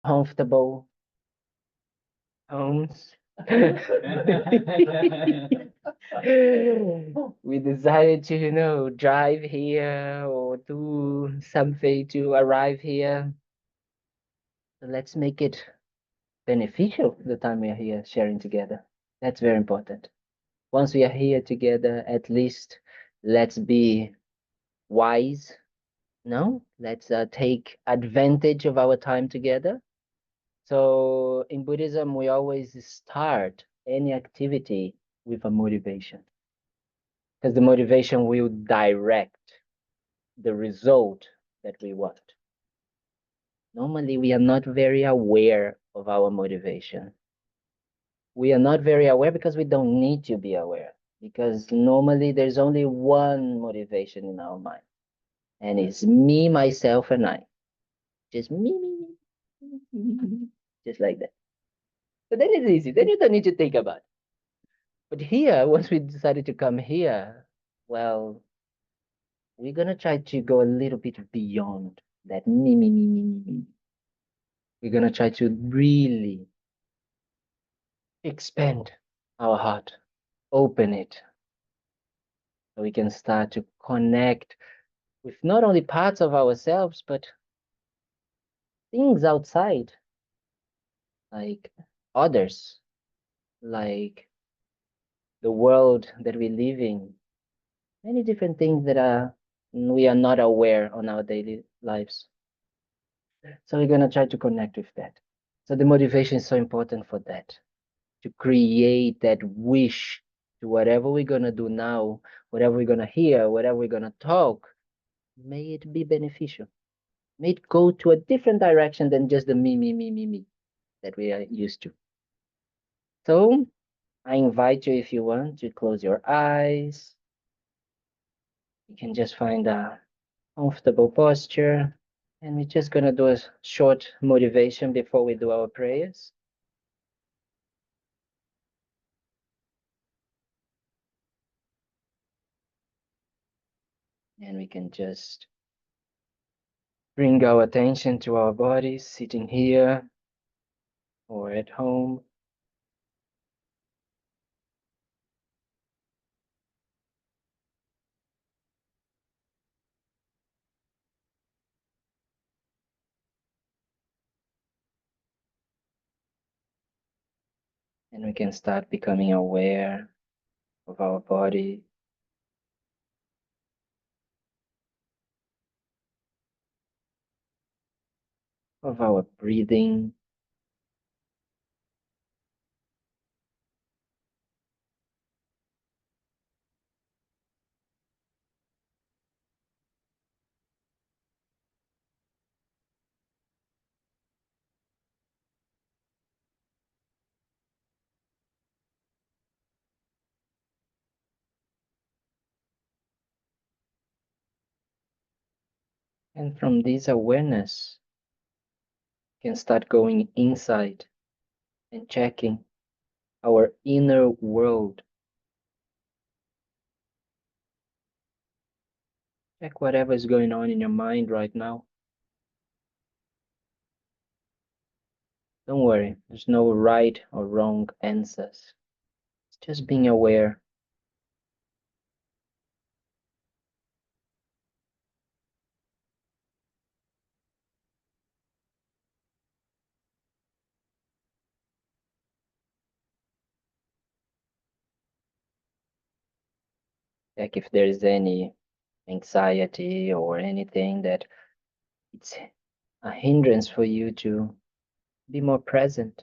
comfortable homes. We decided to, drive here or do something to arrive here. So let's make it beneficial the time we are here sharing together. That's very important. Once we are here together, at least let's be wise. No, let's take advantage of our time together. So in Buddhism, we always start any activity with a motivation, because the motivation will direct the result that we want. Normally, we are not very aware of our motivation. We are not very aware because we don't need to be aware, because normally there's only one motivation in our mind, and it's me, myself, and I. Just me, just like that. But then it's easy. Then you don't need to think about it. But here, once we decided to come here, well, we're gonna try to go a little bit beyond that me. We're gonna try to really expand our heart, open it, so we can start to connect with not only parts of ourselves, but things outside, like others, like the world that we live in, many different things that we are not aware on our daily lives. So we're gonna try to connect with that. So the motivation is so important for that, to create that wish to whatever we're gonna do now, whatever we're gonna hear, whatever we're gonna talk, may it be beneficial. May it go to a different direction than just the me that we are used to. So I invite you, if you want, to close your eyes. You can just find a comfortable posture. And we're just gonna do a short motivation before we do our prayers. And we can just bring our attention to our bodies, sitting here or at home. And we can start becoming aware of our body, of our breathing. And from this awareness, we can start going inside and checking our inner world. Check whatever is going on in your mind right now. Don't worry, there's no right or wrong answers. It's just being aware. Check if there is any anxiety or anything that it's a hindrance for you to be more present.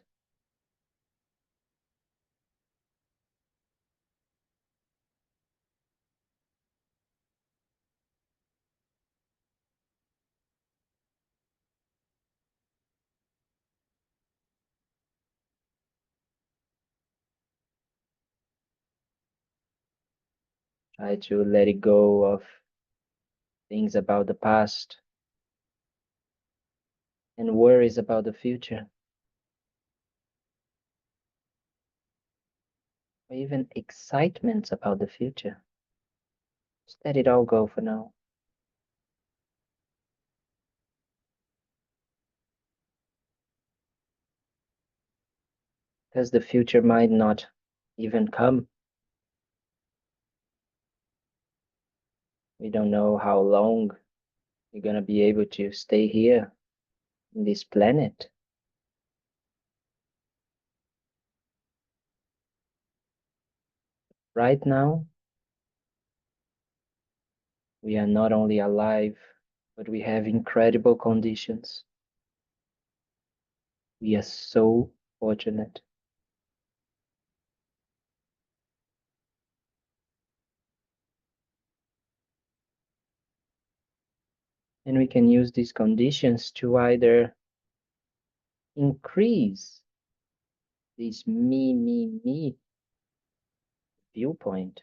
Try to let it go of things about the past and worries about the future, or even excitements about the future. Just let it all go for now. because the future might not even come. We don't know how long we're going to be able to stay here in this planet. Right now, we are not only alive, but we have incredible conditions. We are so fortunate. And we can use these conditions to either increase this me viewpoint,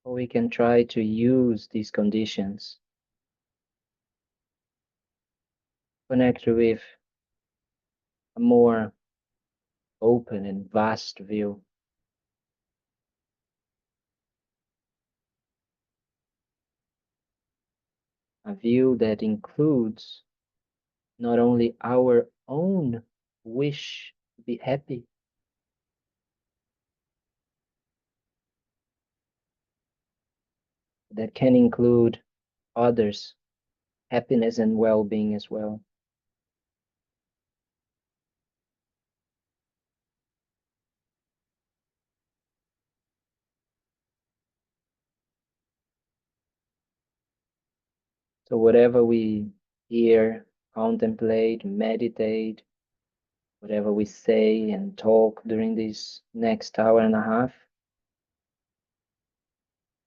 or we can try to use these conditions, connect with a more open and vast view. A view that includes not only our own wish to be happy, that can include others' happiness and well-being as well. So whatever we hear, contemplate, meditate, whatever we say and talk during this next hour and a half,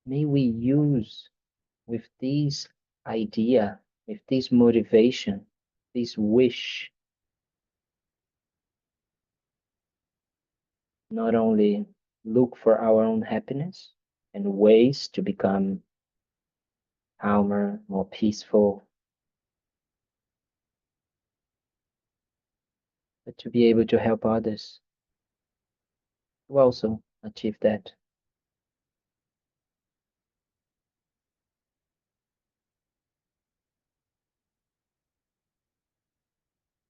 may we use with this idea, with this motivation, this wish, not only look for our own happiness and ways to become calmer, more peaceful, but to be able to help others to also achieve that.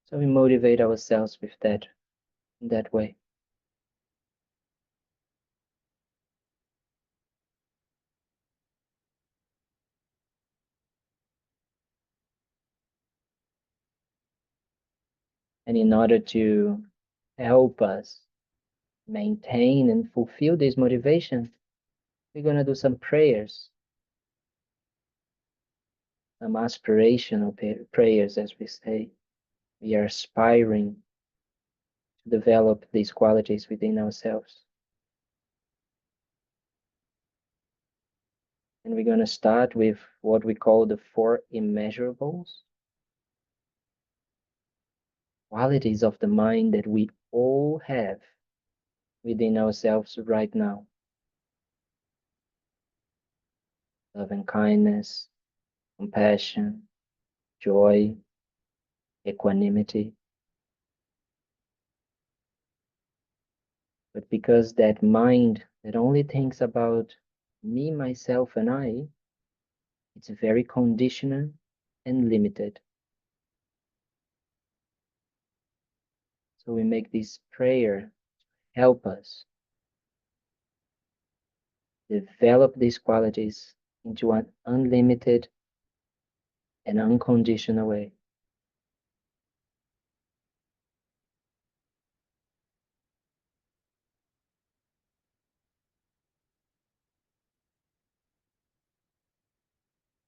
So we motivate ourselves with that in that way. And in order to help us maintain and fulfill this motivation, we're going to do some prayers, some aspirational prayers, as we say. We are aspiring to develop these qualities within ourselves. And we're going to start with what we call the 4 immeasurables, qualities of the mind that we all have within ourselves right now. Love and kindness, compassion, joy, equanimity. But because that mind that only thinks about me, myself, and I, it's very conditional and limited. So we make this prayer help us develop these qualities into an unlimited and unconditional way.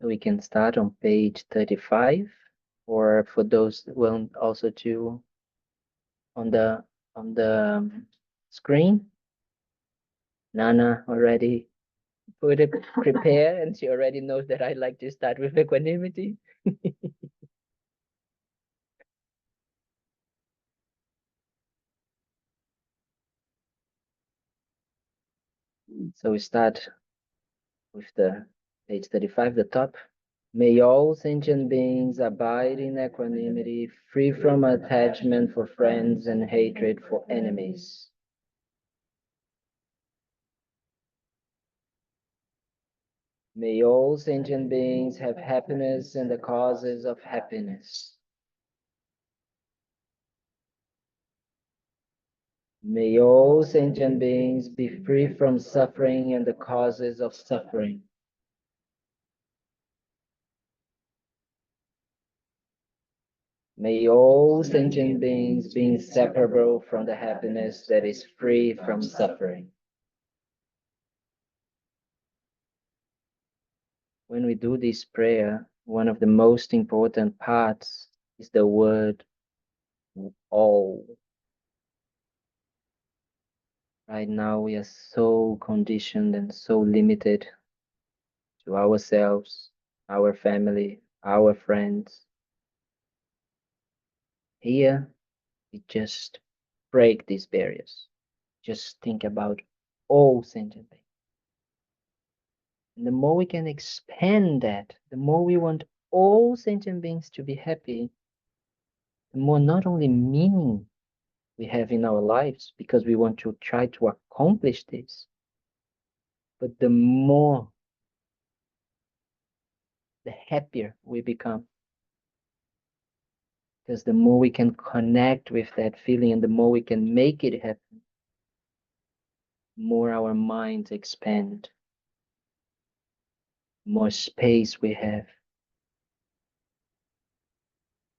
We can start on page 35, or for those that want also to on the screen. Nana already put it prepare, and she already knows that I like to start with equanimity. So we start with the page 35, the top. May all sentient beings abide in equanimity, free from attachment for friends and hatred for enemies. 。May all sentient beings have happiness and the causes of happiness. May all sentient beings be free from suffering and the causes of suffering. May all sentient beings be inseparable from the happiness that is free from suffering. When we do this prayer, one of the most important parts is the word all. Right now, we are so conditioned and so limited to ourselves, our family, our friends. Here, we just break these barriers. Just think about all sentient beings. And the more we can expand that, the more we want all sentient beings to be happy, the more not only meaning we have in our lives, because we want to try to accomplish this, but the more, the happier we become. Because the more we can connect with that feeling and the more we can make it happen, more our minds expand, more space we have.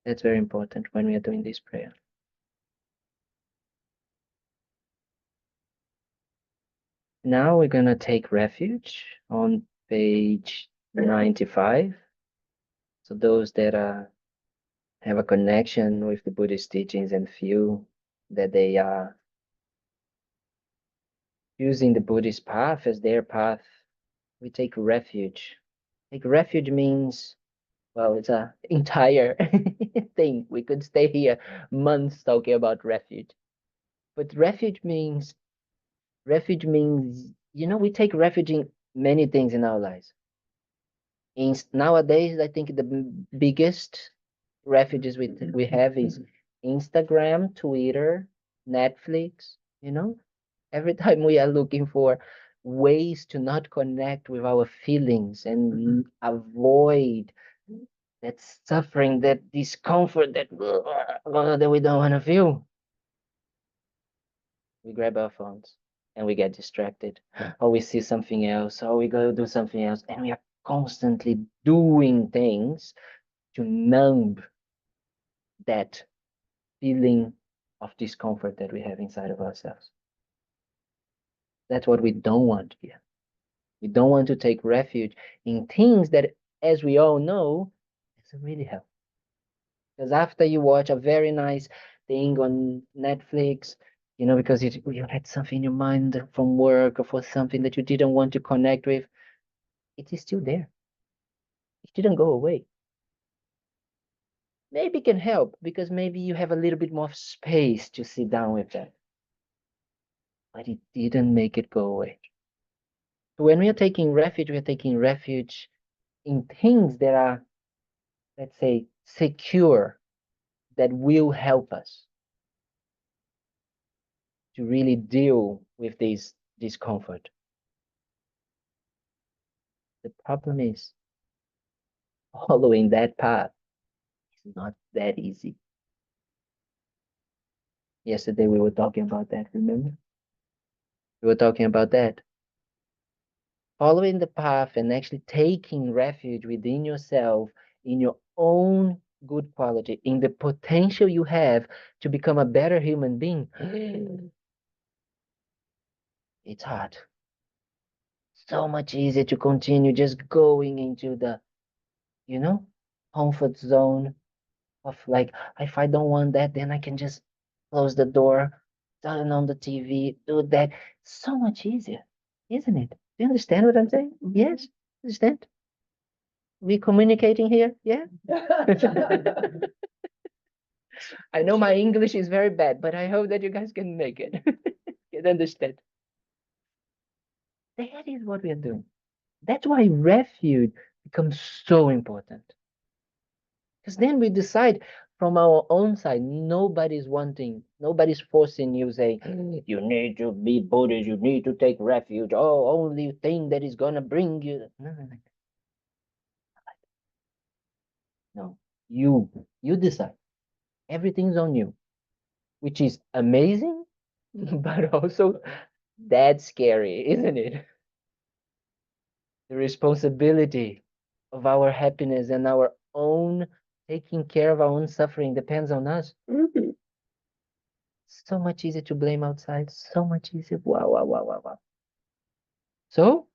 That's very important when we are doing this prayer. Now we're going to take refuge on page 95. So those that have a connection with the Buddhist teachings and feel that they are using the Buddhist path as their path, we take refuge. Take refuge means, well, it's an entire thing. We could stay here months talking about refuge. But refuge means, we take refuge in many things in our lives. Nowadays, I think the biggest refuges we have is Instagram, Twitter, Netflix, Every time we are looking for ways to not connect with our feelings and avoid that suffering, that discomfort, that we don't want to feel, we grab our phones and we get distracted, or we see something else, or we go do something else, and we are constantly doing things to numb that feeling of discomfort that we have inside of ourselves. That's what we don't want here. We don't want to take refuge in things that, as we all know, doesn't really help. Because after you watch a very nice thing on Netflix, because you had something in your mind from work or for something that you didn't want to connect with, it is still there. It didn't go away. Maybe it can help because maybe you have a little bit more space to sit down with that. But it didn't make it go away. So when we are taking refuge, we are taking refuge in things that are, let's say, secure, that will help us to really deal with this discomfort. The problem is following that path is not that easy. Yesterday we were talking about that, remember? We were talking about that. Following the path and actually taking refuge within yourself, in your own good quality, in the potential you have to become a better human being. It's hard. So much easier to continue just going into the, comfort zone of like, if I don't want that, then I can just close the door, turn on the TV, do that. So much easier, isn't it? Do you understand what I'm saying? Yes, understand? We communicating here? Yeah. I know my English is very bad, but I hope that you guys can make it. Can understand. That is what we are doing. That's why refuge becomes so important. Because then we decide, from our own side. Nobody's wanting, nobody's forcing you, saying, you need to be Buddhist, you need to take refuge. Oh, only thing that is gonna bring you. No, no, no. No. You decide. Everything's on you, which is amazing, but also that's scary, isn't it? The responsibility of our happiness and our own taking care of our own suffering depends on us. So much easier to blame outside, so much easier. Wow, wow, wow, wow, wow. So,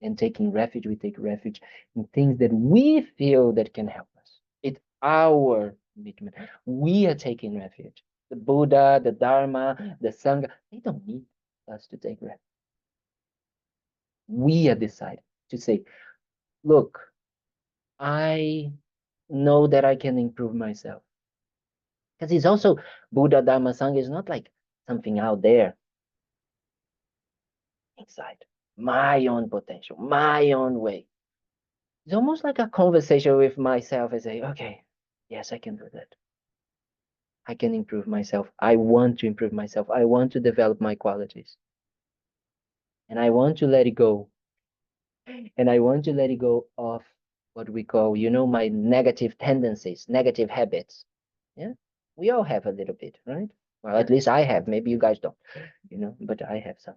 in taking refuge, we take refuge in things that we feel that can help us. It's our commitment. We are taking refuge. The Buddha, the Dharma, the Sangha, they don't need us to take refuge. We are decided to say, look, I know that I can improve myself. Because it's also Buddha, Dharma, Sangha is not like something out there, inside. My own potential, my own way. It's almost like a conversation with myself. I say, okay, yes, I can do that. I can improve myself. I want to improve myself. I want to develop my qualities. And I want to let it go. And I want to let it go of what we call, my negative tendencies, negative habits. Yeah. We all have a little bit, right? Well, at least I have. Maybe you guys don't, but I have some.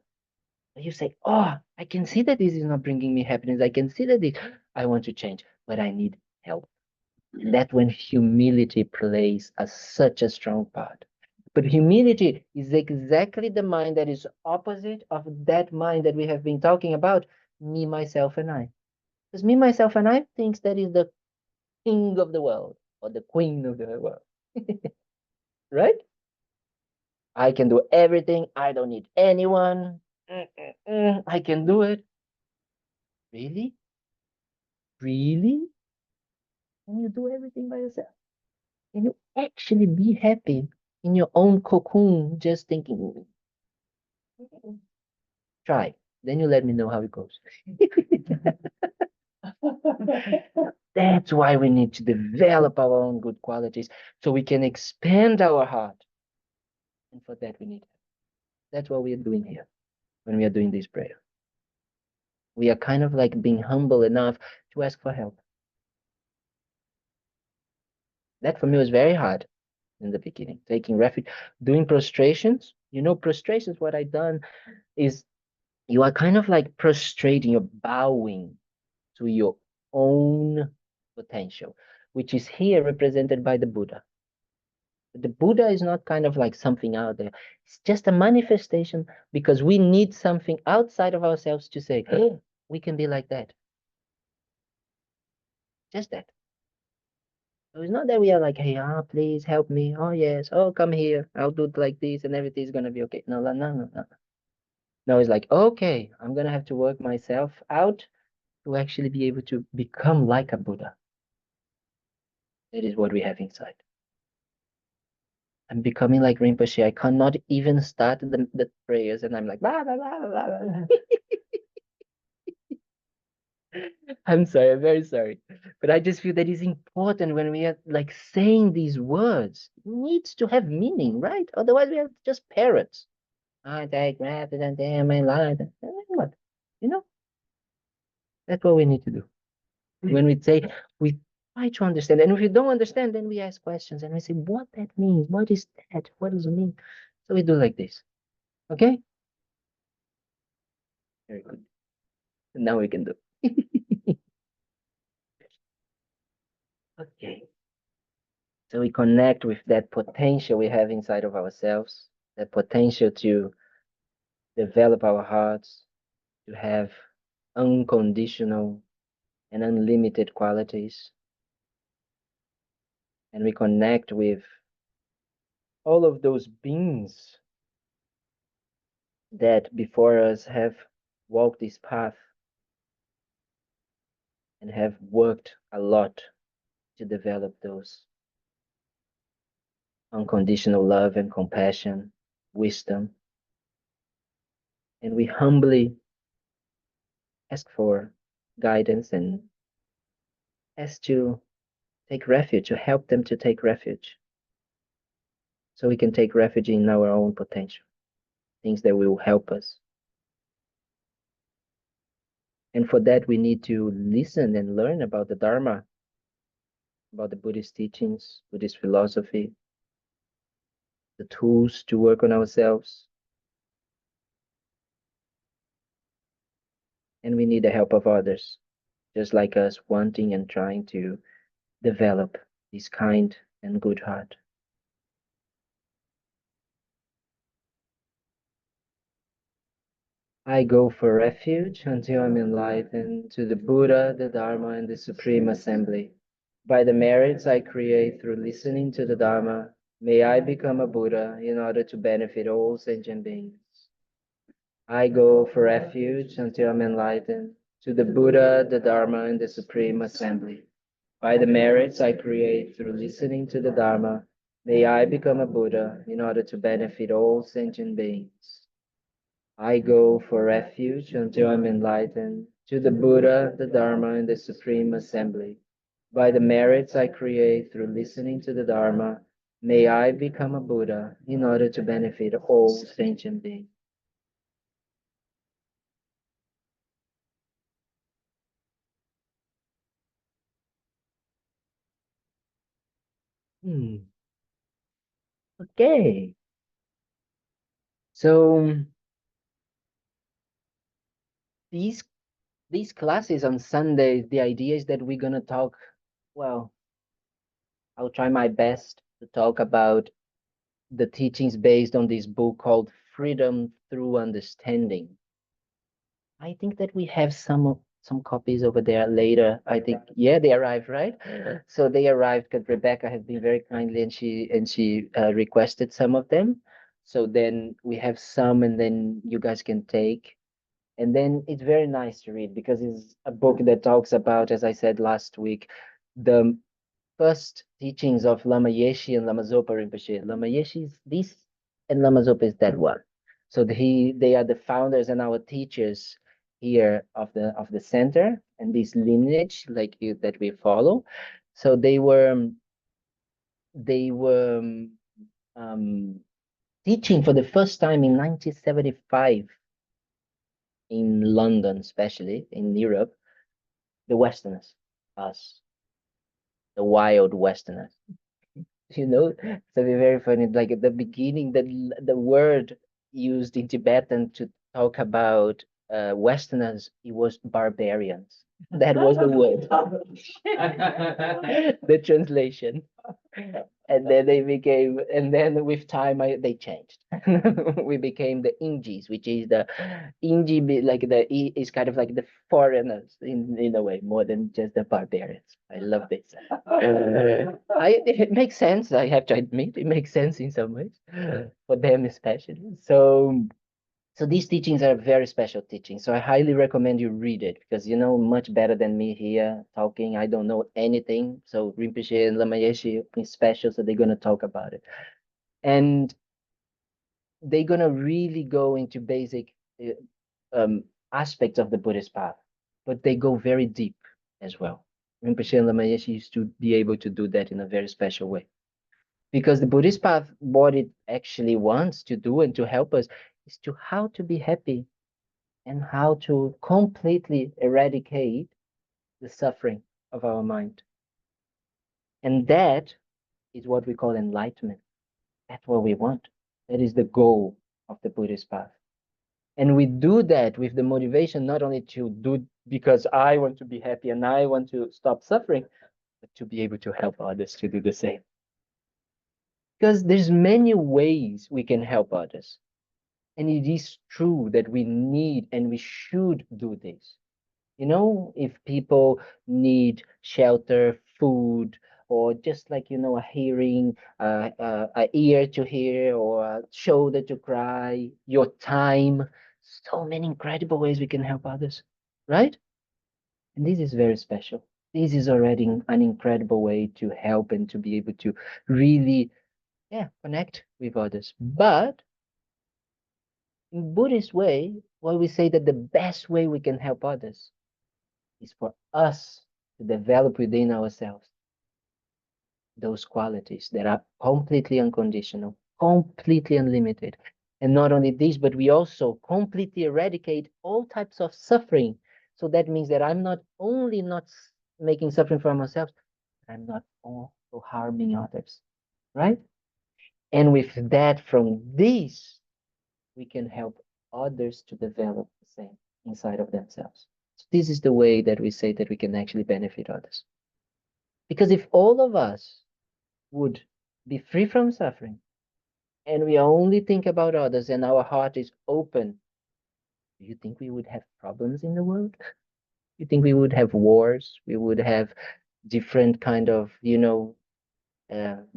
You say, oh, I can see that this is not bringing me happiness. I can see that I want to change, but I need help. That's when humility plays such a strong part. But humility is exactly the mind that is opposite of that mind that we have been talking about, me, myself, and I. Because me, myself, and I thinks that is the king of the world or the queen of the world. Right? I can do everything. I don't need anyone. I can do it. Really? Really? Can you do everything by yourself? Can you actually be happy in your own cocoon just thinking? Try. Then you let me know how it goes. That's why we need to develop our own good qualities so we can expand our heart. And for that, we need help. That's what we are doing here when we are doing this prayer. We are kind of like being humble enough to ask for help. That for me was very hard in the beginning, taking refuge, doing prostrations. Prostrations, what I done is you are kind of like prostrating, you're bowing to your own potential, which is here represented by the Buddha. The Buddha is not kind of like something out there. It's just a manifestation because we need something outside of ourselves to say, oh, we can be like that. Just that. So it's not that we are like, hey, please help me. Oh, yes. Oh, come here. I'll do it like this and everything's going to be okay. No, no, no, no, no. No, it's like, okay, I'm going to have to work myself out to actually be able to become like a Buddha. That is what we have inside. I'm becoming like Rinpoche. I cannot even start the prayers, and I'm like, blah, blah, blah, blah, blah. I'm sorry, I'm very sorry. But I just feel that it's important when we are like saying these words. It needs to have meaning, right? Otherwise, we are just parrots. I take rapid and damn my life. What? You know, that's what we need to do. When we say, we try to understand. And if we don't understand, then we ask questions and we say, what that means? What is that? What does it mean? So we do like this. Okay? Very good. Now we can do. Okay. So we connect with that potential we have inside of ourselves, that potential to develop our hearts, to have unconditional and unlimited qualities. And we connect with all of those beings that before us have walked this path and have worked a lot to develop those unconditional love and compassion, wisdom. And we humbly ask for guidance and ask to take refuge, to help them to take refuge. So we can take refuge in our own potential, things that will help us. And for that, we need to listen and learn about the Dharma, about the Buddhist teachings, Buddhist philosophy, the tools to work on ourselves. And we need the help of others, just like us wanting and trying to develop this kind and good heart. I go for refuge until I'm enlightened to the Buddha, the Dharma, and the Supreme Assembly. By the merits I create through listening to the Dharma, may I become a Buddha in order to benefit all sentient beings. I go for refuge until I'm enlightened to the Buddha, the Dharma, and the Supreme Assembly. By the merits I create through listening to the Dharma, may I become a Buddha in order to benefit all sentient beings. I go for refuge until I'm enlightened to the Buddha, the Dharma, and the Supreme Assembly. By the merits I create through listening to the Dharma, may I become a Buddha in order to benefit all sentient beings. Okay. So these these classes on Sunday, the idea is that we're gonna talk, well, I'll try my best to talk about the teachings based on this book called Freedom Through Understanding. I think that we have some copies over there later. I think, yeah, they arrived, right? So they arrived because Rebecca has been very kindly and she requested some of them. So then we have some, and then you guys can take. And then it's very nice to read because it's a book that talks about, as I said last week, the first teachings of Lama Yeshe and Lama Zopa Rinpoche. Lama Yeshe is this, and Lama Zopa is that one. So they are the founders and our teachers here of the center and this lineage like you that we follow. So they were um, teaching for the first time in 1975 in London, especially in Europe, the Westerners, us, the wild Westerners. So be very funny. Like at the beginning, the word used in Tibetan to talk about Westerners, it was barbarians. That was the word. The translation. And then they became, and then with time they changed. We became the Ingis, which is the Ingi, like the is kind of like the foreigners in a way, more than just the barbarians. I love this. It makes sense. I have to admit, it makes sense in some ways for them especially. So these teachings are very special teachings. So I highly recommend you read it because you know much better than me here talking. I don't know anything. So Rinpoche and Lama Yeshe is special, so they're gonna talk about it, and they're gonna really go into basic uh, aspects of the Buddhist path, but they go very deep as well. Rinpoche and Lama Yeshe used to be able to do that in a very special way. Because the Buddhist path, what it actually wants to do and to help us is to how to be happy and how to completely eradicate the suffering of our mind. And that is what we call enlightenment. That's what we want. That is the goal of the Buddhist path. And we do that with the motivation not only to do because I want to be happy and I want to stop suffering, but to be able to help others to do the same. Because there's many ways we can help others. And it is true that we need and we should do this. If people need shelter, food, or just like, a hearing, a ear to hear, or a shoulder to cry, your time, so many incredible ways we can help others, right? And this is very special. This is already an incredible way to help and to be able to really, yeah, connect with others. But in Buddhist way, well, we say that the best way we can help others is for us to develop within ourselves those qualities that are completely unconditional, completely unlimited. And not only this, but we also completely eradicate all types of suffering. So that means that I'm not only not making suffering for myself, I'm not also harming others, right? And with that, from this, we can help others to develop the same inside of themselves. So this is the way that we say that we can actually benefit others. Because if all of us would be free from suffering and we only think about others and our heart is open, do you think we would have problems in the world? You think we would have wars? We would have different kind of,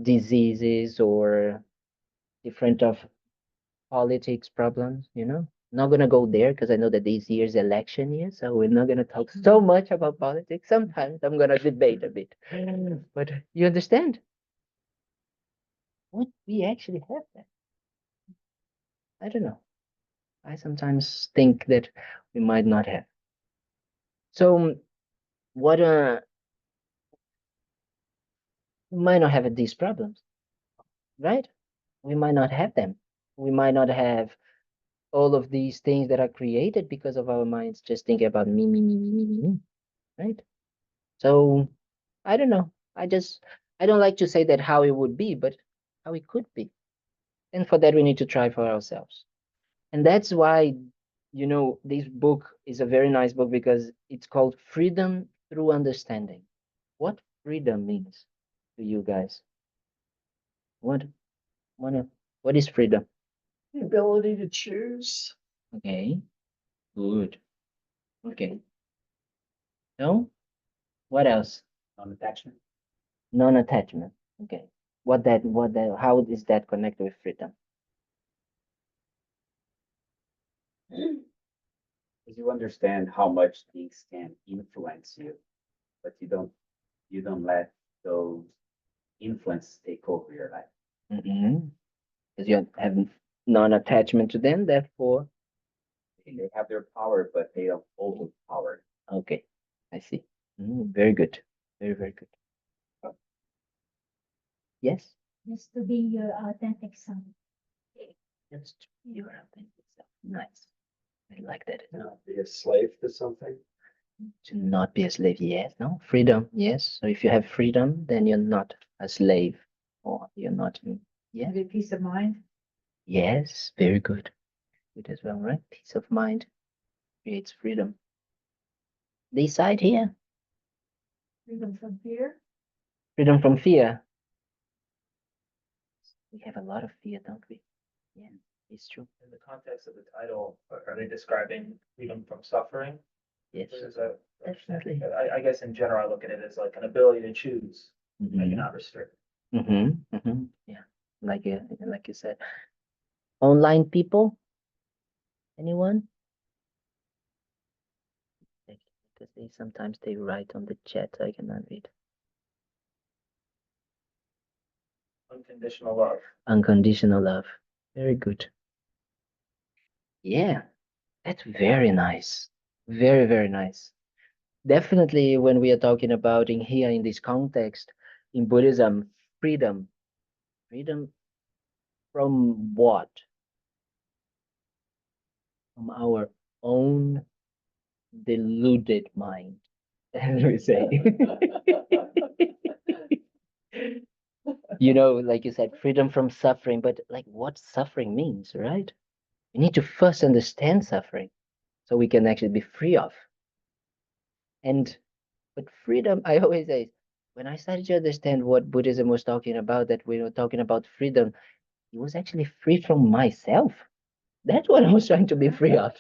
diseases or different of politics problems, Not gonna go there because I know that this year's election year, so we're not gonna talk so much about politics. Sometimes I'm gonna debate a bit, but you understand? Would we actually have that? I don't know. I sometimes think that we might not have. So what we might not have these problems, right? We might not have them. We might not have all of these things that are created because of our minds just thinking about me, me, me, me, me, me, me, right? So I don't know. I don't like to say that how it would be, but how it could be. And for that we need to try for ourselves. And that's why, this book is a very nice book because it's called Freedom Through Understanding. What freedom means to you guys? What what what is freedom? The ability to choose. Okay, good. Okay. No? What else? Non-attachment. Non-attachment. Okay. How is that connected with freedom? Because you understand how much things can influence you, but you don't let those influence take over your life. Mm-hmm. Because you have non-attachment to them, therefore. They have their power, but they don't overpower. Okay, I see. Very good. Very, very good. Yes? Just to be your authentic self. Just your authentic self. Nice. I like that. Not be a slave to something. To not be a slave, yes, no? Freedom, yes. So if you have freedom, then you're not a slave or you're not, yeah. Have a peace of mind. Yes, very good. Good as well, right? Peace of mind creates freedom. This side here, Freedom from fear. freedom from fear. We have a lot of fear, don't we? Yeah, it's true. In the context of the title, are they describing freedom from suffering? Yes, Is that, definitely. I guess in general, I look at it as like an ability to choose, that you're Mm-hmm. not restricted. Mm-hmm. Mm-hmm. Yeah, like you said. Online people, anyone? Because sometimes they write on the chat, I cannot read. Unconditional love. Unconditional love. Very good. Yeah, that's very nice. Very, very nice. Definitely when we are talking about in here in this context, in Buddhism, freedom. Freedom from what? From our own deluded mind, as we say. Like you said, freedom from suffering, but like what suffering means, right? We need to first understand suffering so we can actually be free of. But freedom, I always say, when I started to understand what Buddhism was talking about, that we were talking about freedom, it was actually free from myself. That's what I was trying to be free of.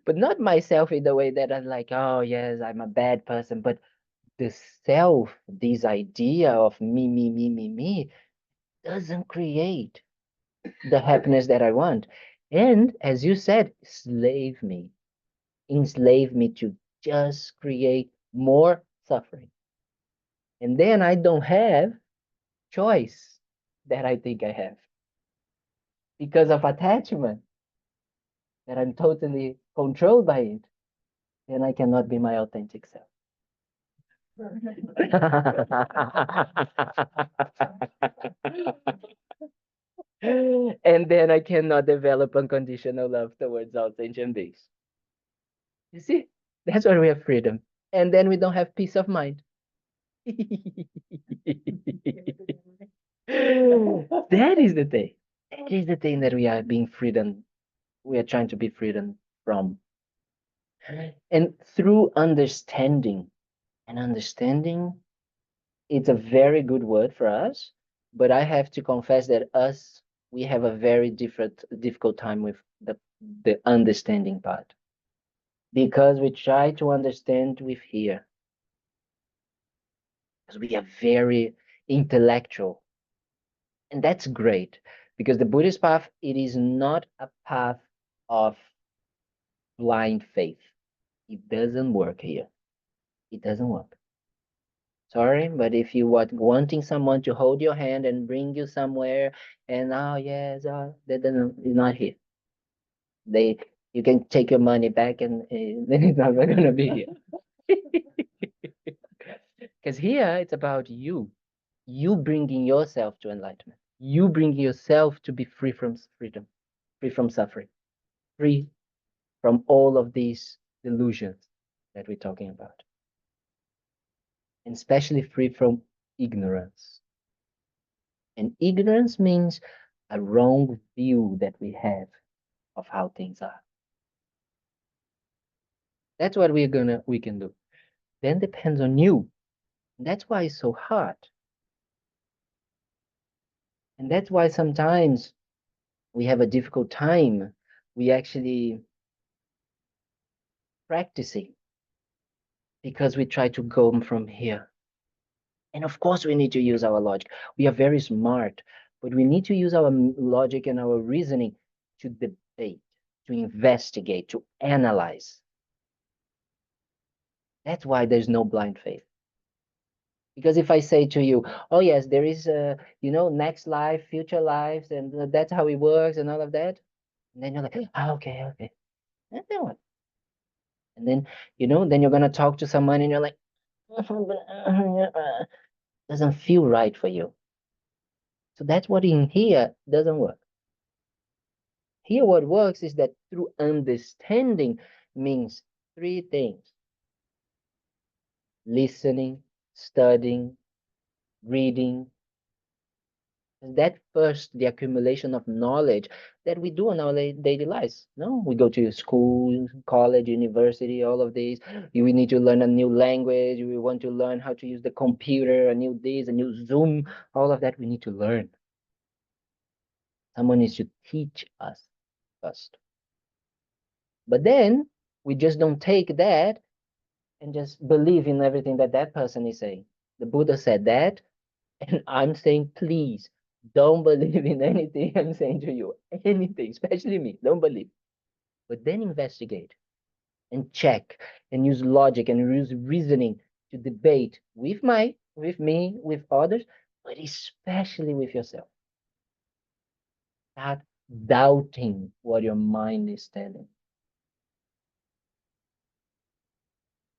But not myself in the way that I'm like, oh yes, I'm a bad person, but the self, this idea of me, me, me, me, me, doesn't create the happiness that I want. And as you said, enslave me to just create more suffering. And then I don't have choice that I think I have because of attachment, that I'm totally controlled by it. Then I cannot be my authentic self. And then I cannot develop unconditional love towards all sentient beings. You see, that's why we have freedom. And then we don't have peace of mind. That is the thing. That is the thing that we are being freedom. We are trying to be freedom from. And through understanding, and understanding, it's a very good word for us, but I have to confess that we have a very difficult time with the understanding part. Because we try to understand with here. Because we are very intellectual. And that's great. Because the Buddhist path, it is not a path of blind faith. It doesn't work here. It doesn't work. Sorry, but if you are wanting someone to hold your hand and bring you somewhere, and oh yes, that doesn't is not here. You can take your money back, and then it's not going to be here. Because here it's about you bringing yourself to enlightenment, you bringing yourself to be free from freedom, free from suffering, free from all of these delusions that we're talking about, and especially free from ignorance. And ignorance means a wrong view that we have of how things are. That's what we can do. Then depends on you. That's why it's so hard. And that's why sometimes we have a difficult time. We actually practicing because we try to go from here. And of course, we need to use our logic. We are very smart, but we need to use our logic and our reasoning to debate, to investigate, to analyze. That's why there's no blind faith. Because if I say to you, oh yes, there is a, next life, future lives, and that's how it works and all of that, and then you're like, okay. And then what? And then, then you're gonna talk to someone and you're like, doesn't feel right for you. So that's what in here doesn't work. Here what works is that through understanding means three things: listening, studying, reading. That first, the accumulation of knowledge that we do in our daily lives. No, we go to school, college, university, all of these. We need to learn a new language. We want to learn how to use the computer, a new this, a new Zoom, all of that we need to learn. Someone needs to teach us first. But then we just don't take that and just believe in everything that that person is saying. The Buddha said that, and I'm saying, please don't believe in anything I'm saying to you. Anything, especially me, don't believe. But then investigate and check and use logic and use reasoning to debate with me, with others, but especially with yourself. Not doubting what your mind is telling.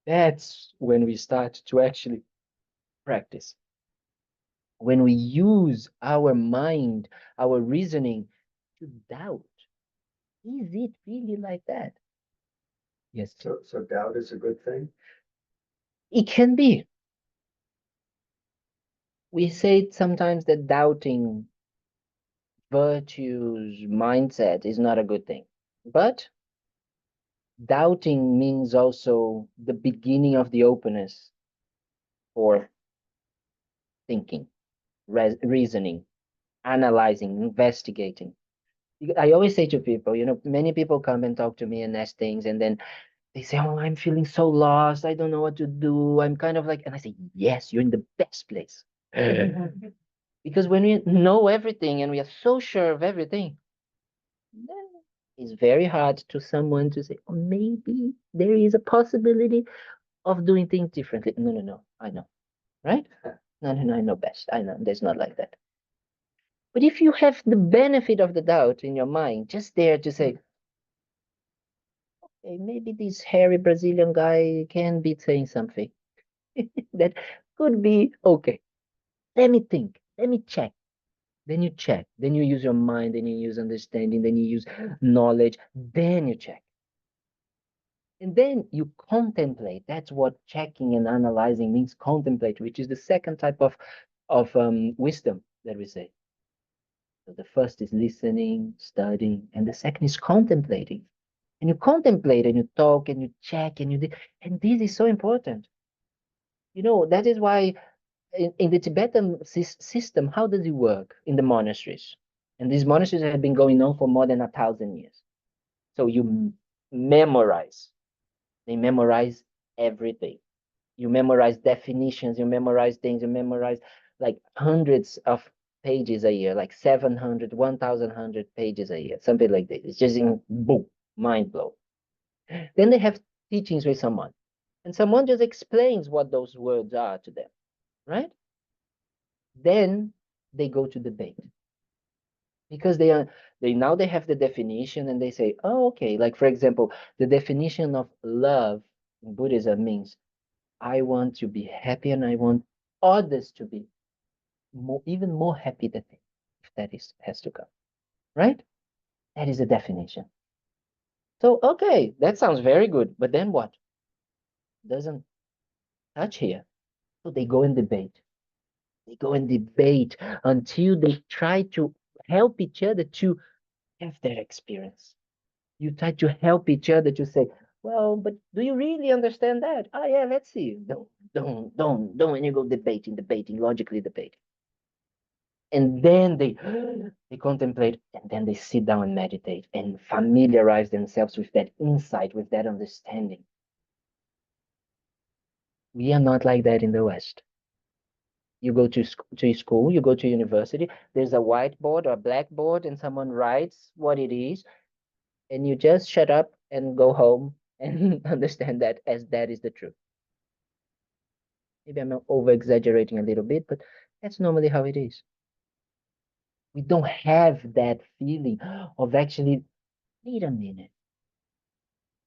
That's when we start to actually practice. When we use our mind, our reasoning to doubt, is it really like that? Yes, So doubt is a good thing? it can be. We say sometimes that doubting virtues mindset is not a good thing. But doubting means also the beginning of the openness for thinking, reasoning, analyzing, investigating. I always say to people, many people come and talk to me and ask things, and then they say, oh, I'm feeling so lost. I don't know what to do. I'm kind of like, and I say, yes, you're in the best place. Because when we know everything and we are so sure of everything, then it's very hard to someone to say, oh, maybe there is a possibility of doing things differently. No, I know, right? No, I know best. I know there's not like that. But if you have the benefit of the doubt in your mind, just there to say, hey, maybe this hairy Brazilian guy can be saying something. that could be okay. Let me think. Let me check. Then you check. Then you use your mind. Then you use understanding. Then you use knowledge. Then you check. And then you contemplate. That's what checking and analyzing means. Contemplate, which is the second type of wisdom that we say. So the first is listening, studying, and the second is contemplating. And you contemplate and you talk and you check and and this is so important. You know, that is why in the Tibetan system, how does it work in the monasteries? And these monasteries have been going on for more than 1,000 years. So you memorize. They memorize everything. You memorize definitions, you memorize things, you memorize like hundreds of pages a year, like 700, 1,100 pages a year, something like this. It's just in boom, mind blow. Then they have teachings with someone, and someone just explains what those words are to them, right? Then they go to debate because they have the definition and they say, oh, okay, like for example, the definition of love in Buddhism means I want to be happy and I want others to be even more happy than me, if that has to come, right? That is a definition. So, okay, that sounds very good, but then what? Doesn't touch here. So they go and debate. They go and debate until they try to help each other to have their experience. You try to help each other to say, well, but do you really understand that? Oh, yeah, let's see. Don't. And you go debating, logically debating. And then they contemplate, and then they sit down and meditate and familiarize themselves with that insight, with that understanding. We are not like that in the West. You go to school, you go to university, there's a whiteboard or a blackboard, and someone writes what it is, and you just shut up and go home and understand that as that is the truth. Maybe I'm over exaggerating a little bit, but that's normally how it is. We don't have that feeling of actually, wait a minute.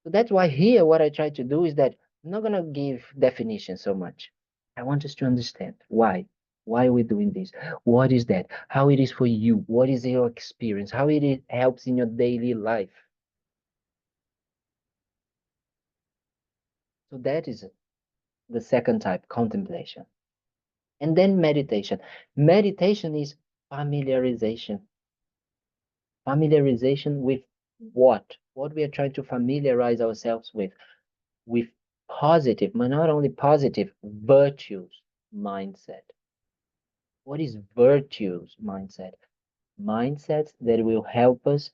So that's why here, what I try to do is that I'm not going to give definition so much. I want us to understand why. Why are we doing this? What is that? How it is for you? What is your experience? How it helps in your daily life? So that is the second type, contemplation. And then meditation. Meditation is familiarization. Familiarization with what? What we are trying to familiarize ourselves with positive, but not only positive, virtues mindset. What is virtues mindset? Mindsets that will help us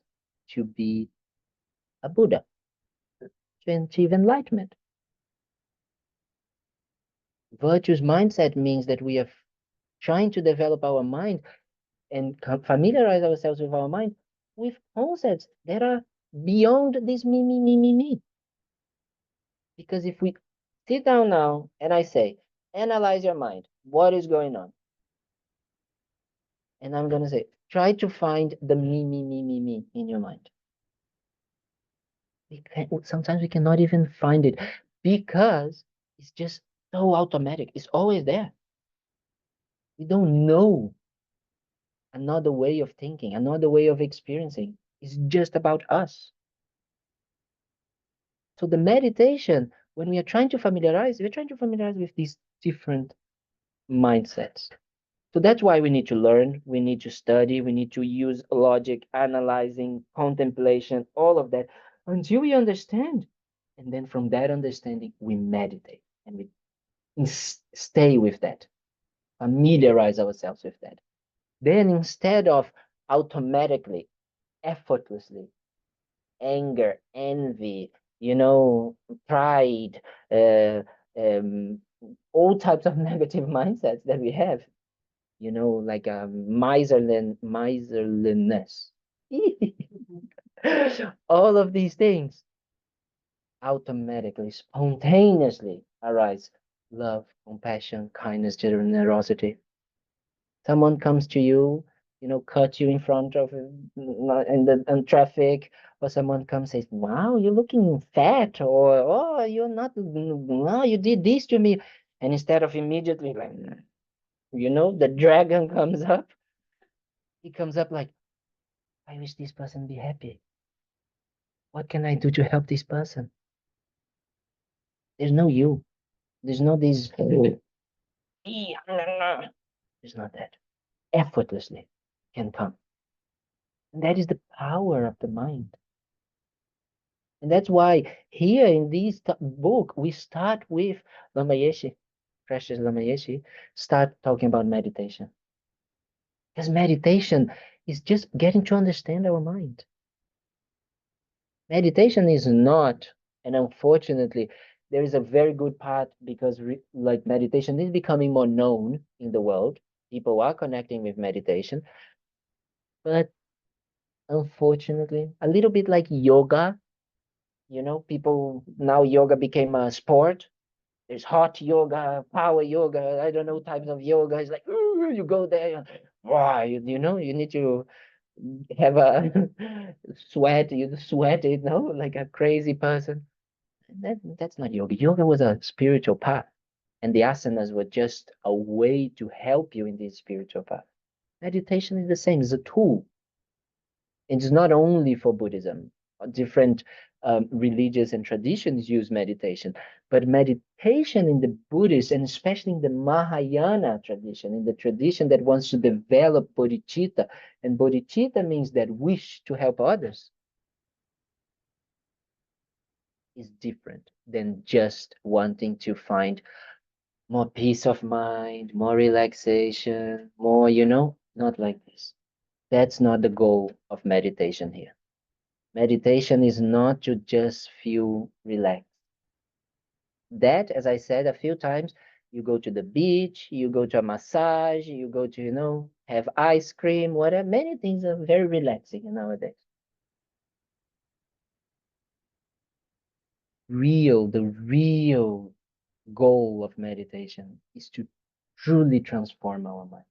to be a Buddha, to achieve enlightenment. Virtues mindset means that we are trying to develop our mind and familiarize ourselves with our mind with concepts that are beyond this me. Because if we sit down now and I say, analyze your mind, what is going on? And I'm going to say, try to find the me in your mind. Sometimes we cannot even find it because it's just so automatic. It's always there. We don't know another way of thinking, another way of experiencing. It's just about us. So the meditation, when we are trying to familiarize, we're trying to familiarize with these different mindsets. So that's why we need to learn, we need to study, we need to use logic, analyzing, contemplation, all of that until we understand. And then from that understanding, we meditate and we stay with that, familiarize ourselves with that. Then instead of automatically, effortlessly, anger, envy, pride, um, all types of negative mindsets that we have, like miserliness. All of these things automatically, spontaneously arise. Love, compassion, kindness, generosity. Someone comes to you, cut you in front of in traffic, or someone comes says, "Wow, you're looking fat," or "Oh, you're not. Wow, you did this to me," And instead of immediately like, the dragon comes up, he comes up like, I wish this person be happy. What can I do to help this person? There's no you. There's no this. There's not that. Effortlessly can come. And that is the power of the mind. And that's why here in this book, we start with Lama Yeshe, precious Lama Yeshe, start talking about meditation. Because meditation is just getting to understand our mind. Meditation is not, and unfortunately, there is a very good part because like meditation is becoming more known in the world. People are connecting with meditation, but unfortunately, a little bit like yoga, people now yoga became a sport. There's hot yoga, power yoga, I don't know types of yoga. It's like, "Ooh," you go there, wow, you need to have a sweat, you sweat, like a crazy person. That's not yoga. Yoga was a spiritual path, and the asanas were just a way to help you in this spiritual path. Meditation is the same, it's a tool. It's not only for Buddhism. Different religions and traditions use meditation, but meditation in the Buddhist, and especially in the Mahayana tradition, in the tradition that wants to develop bodhicitta, and bodhicitta means that wish to help others, is different than just wanting to find more peace of mind, more relaxation, more, not like this. That's not the goal of meditation here. Meditation is not to just feel relaxed. That, as I said a few times, you go to the beach, you go to a massage, you go to, have ice cream, whatever. Many things are very relaxing nowadays. The real goal of meditation is to truly transform our mind.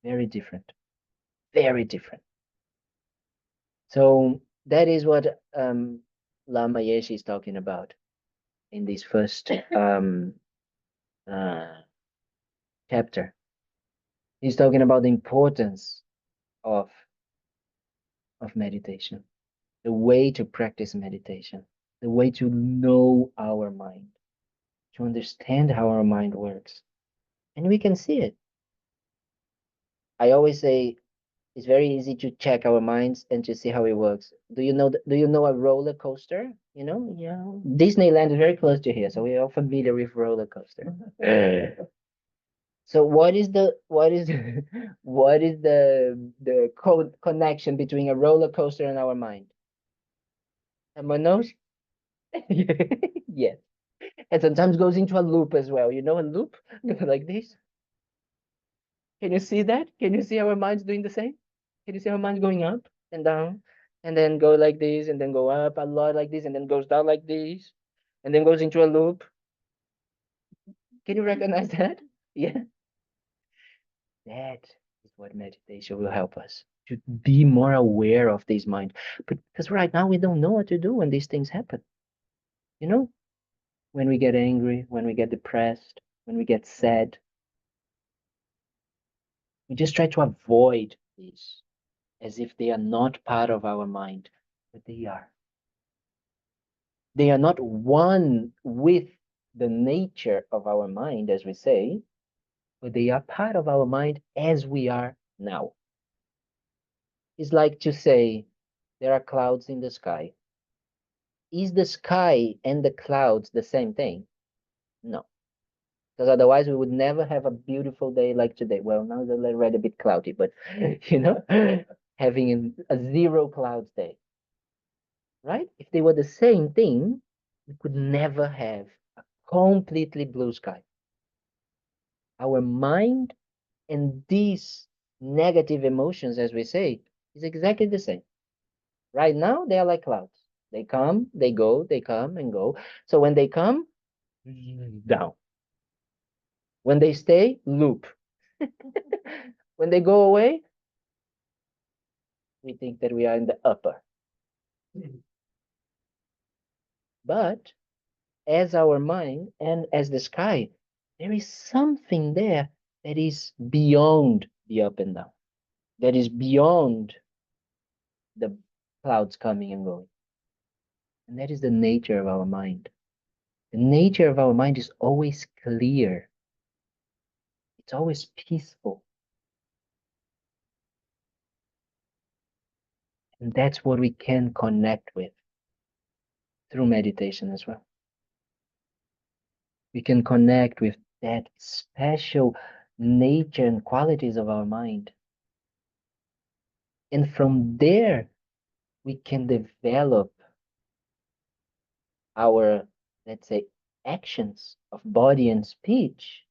Very different. Very different. So that is what Lama Yeshe is talking about in this first chapter. He's talking about the importance of meditation, the way to practice meditation, the way to know our mind, to understand how our mind works. And we can see it. I always say it's very easy to check our minds and to see how it works. Do you know a roller coaster? Yeah. Disneyland is very close to here, so we're all familiar with roller coaster. So what is the code connection between a roller coaster and our mind? Someone knows? Yes. And sometimes goes into a loop as well. You know a loop? Like this. Can you see that? Can you see our minds doing the same? Can you see our minds going up and down? And then go like this, and then go up a lot like this, and then goes down like this, and then goes into a loop. Can you recognize that? Yeah. That is what meditation will help us to be more aware of this mind. But because right now we don't know what to do when these things happen. When we get angry, when we get depressed, when we get sad, we just try to avoid these as if they are not part of our mind, but they are. They are not one with the nature of our mind, as we say, but they are part of our mind as we are now. It's like to say there are clouds in the sky. Is the sky and the clouds the same thing? No, because otherwise we would never have a beautiful day like today. Well, now it's already a bit cloudy, but having a zero clouds day, right? If they were the same thing, we could never have a completely blue sky. Our mind and these negative emotions, as we say, is exactly the same. Right now, they are like clouds. They come, they go, they come and go. So when they come, down. When they stay, loop. When they go away, we think that we are in the upper. But as our mind and as the sky, there is something there that is beyond the up and down, that is beyond the clouds coming and going. And that is the nature of our mind. The nature of our mind is always clear. It's always peaceful. And that's what we can connect with through meditation as well. We can connect with that special nature and qualities of our mind. And from there, we can develop our, let's say, actions of body and speech,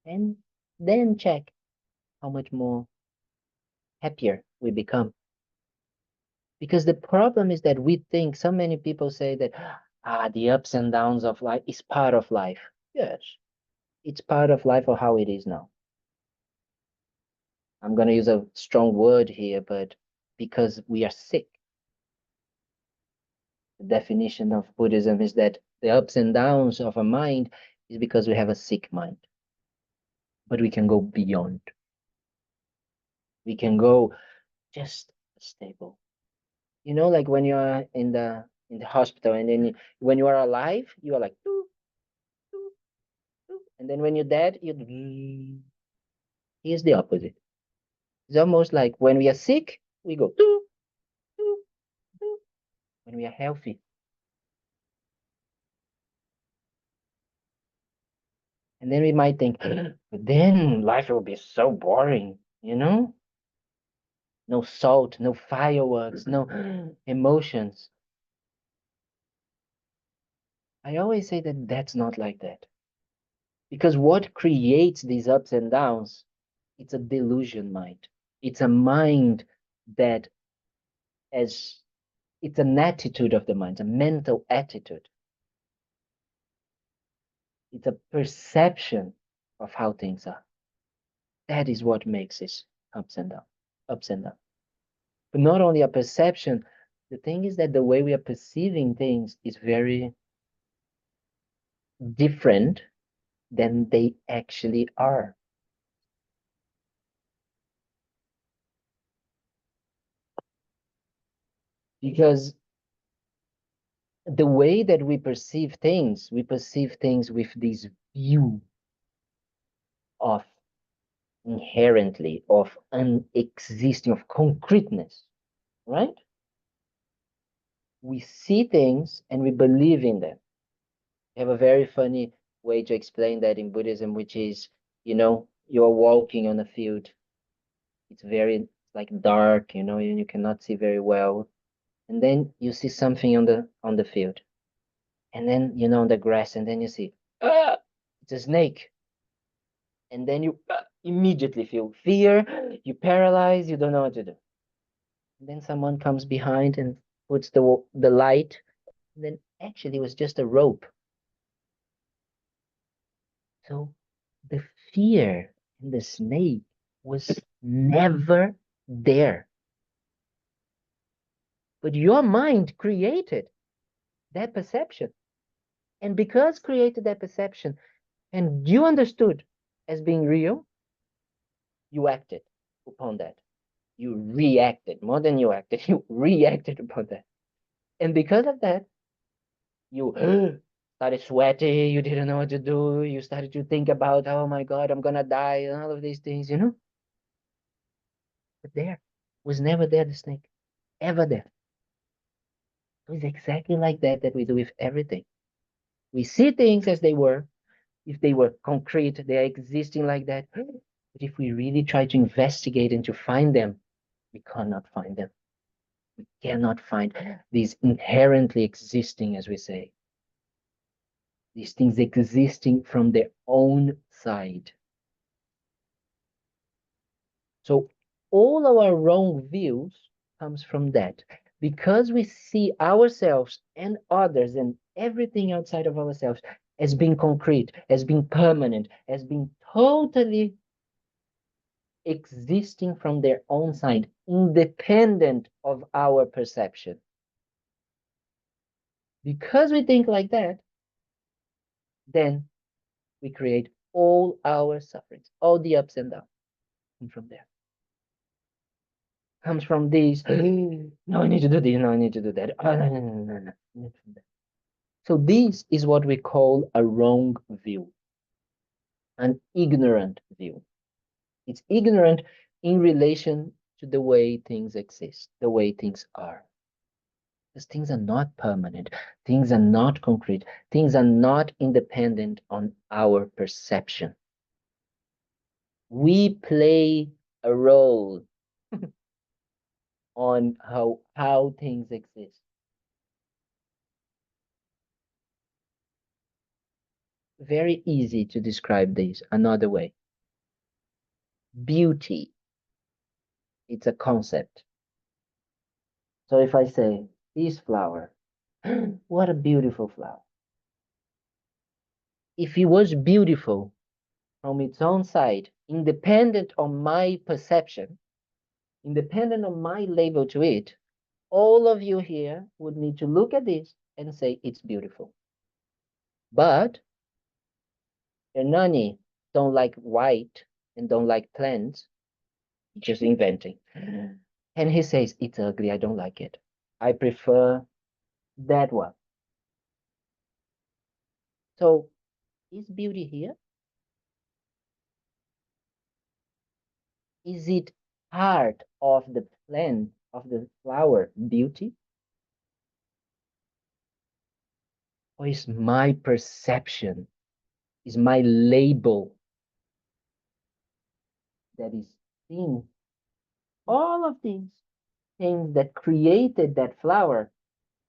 and then check how much more happier we become. Because the problem is that we think, so many people say that, the ups and downs of life is part of life. Yes, it's part of life or how it is now. I'm going to use a strong word here, but because we are sick. The definition of Buddhism is that the ups and downs of a mind is because we have a sick mind. But we can go beyond. We can go just stable. You know, like when you are in the hospital, and then when you are alive, you are like, doo, doo, doo. And then when you're dead, you. Here's the opposite. It's almost like when we are sick, we go doo, doo, doo. When we are healthy. And then we might think, but then life will be so boring, you know? No salt, no fireworks, no emotions. I always say that that's not like that. Because what creates these ups and downs, it's a delusion mind. It's a mind that it's an attitude of the mind, a mental attitude. It's a perception of how things are. That is what makes it ups and downs, ups and downs. But not only a perception, the thing is that the way we are perceiving things is very different than they actually are. Because the way that we perceive things with this view of inherently, of unexisting, of concreteness, right? We see things and we believe in them. I have a very funny way to explain that in Buddhism, which is, you're walking on a field. It's very like dark, and you cannot see very well. And then you see something on the field. And then, on the grass, and then you see, it's a snake. And then you immediately feel fear, you paralyze, you don't know what to do. And then someone comes behind and puts the light, and then actually it was just a rope. So the fear in the snake was never there. But your mind created that perception. And because created that perception, and you understood as being real, you acted upon that. You reacted more than you acted. You reacted upon that. And because of that, you started sweating. You didn't know what to do. You started to think about, oh my God, I'm going to die, and all of these things, But there was never there, the snake, ever there. It was exactly like that we do with everything. We see things as they were. If they were concrete, they are existing like that. But if we really try to investigate and to find them, we cannot find them. We cannot find these inherently existing, as we say. These things existing from their own side. So all our wrong views comes from that. Because we see ourselves and others and everything outside of ourselves as being concrete, as being permanent, as being totally existing from their own side, independent of our perception. Because we think like that, then we create all our sufferings, all the ups and downs come from there. Comes from these, no, I need to do this, no, I need to do that. Oh, no, no, no, no, no, no. So this is what we call a wrong view, an ignorant view. It's ignorant in relation to the way things exist, the way things are. Because things are not permanent, things are not concrete, things are not independent on our perception. We play a role on how things exist. Very easy to describe this another way. Beauty, it's a concept. So if I say, this flower, what a beautiful flower. If it was beautiful from its own side, independent on my perception, independent on my label to it, all of you here would need to look at this and say it's beautiful. But Hernani don't like white and don't like plants, just inventing. And he says, it's ugly, I don't like it. I prefer that one. So is beauty here? Is it part of the plant, of the flower, beauty? Or is my perception, is my label that is seeing all of these things that created that flower,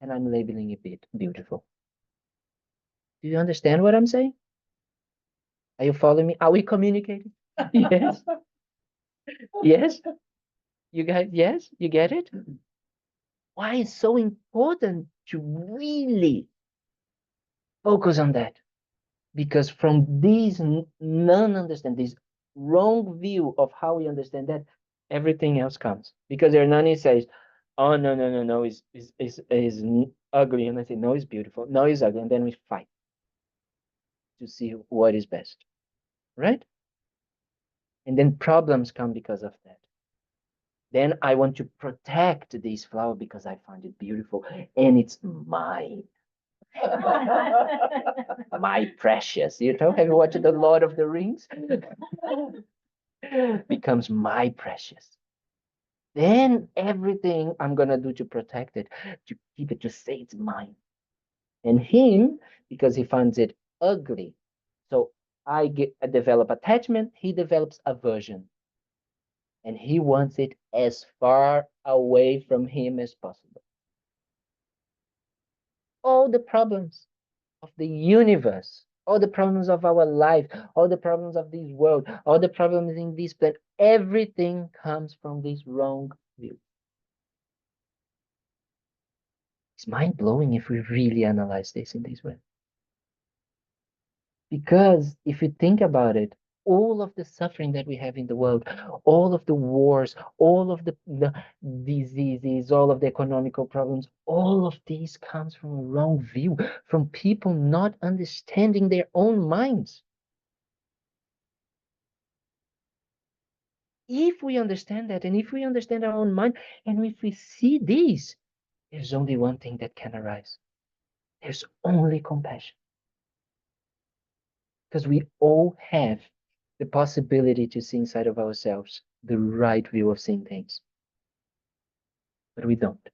and I'm labeling it beautiful? Do you understand what I'm saying? Are you following me? Are we communicating? Yes. Yes. You guys, yes, you get it? Why it's so important to really focus on that? Because from this non-understand, this wrong view of how we understand that, everything else comes. Because Hernani says, oh, no, no, no, no, is ugly. And I say, no, it's beautiful. No, it's ugly. And then we fight to see what is best, right? And then problems come because of that. Then I want to protect this flower because I find it beautiful and it's mine. My precious, you know, have you watched The Lord of the Rings? Becomes my precious. Then everything I'm gonna do to protect it, to keep it, to say it's mine. And him, because he finds it ugly. So I develop attachment, he develops aversion. And he wants it as far away from him as possible. All the problems of the universe, all the problems of our life, all the problems of this world, all the problems in this planet, everything comes from this wrong view. It's mind-blowing if we really analyze this in this way. Because if you think about it, all of the suffering that we have in the world, all of the wars, all of the diseases, all of the economical problems, all of these comes from a wrong view, from people not understanding their own minds. If we understand that, and if we understand our own mind, and if we see these, there's only one thing that can arise. There's only compassion. Because we all have the possibility to see inside of ourselves the right view of seeing things. But we don't.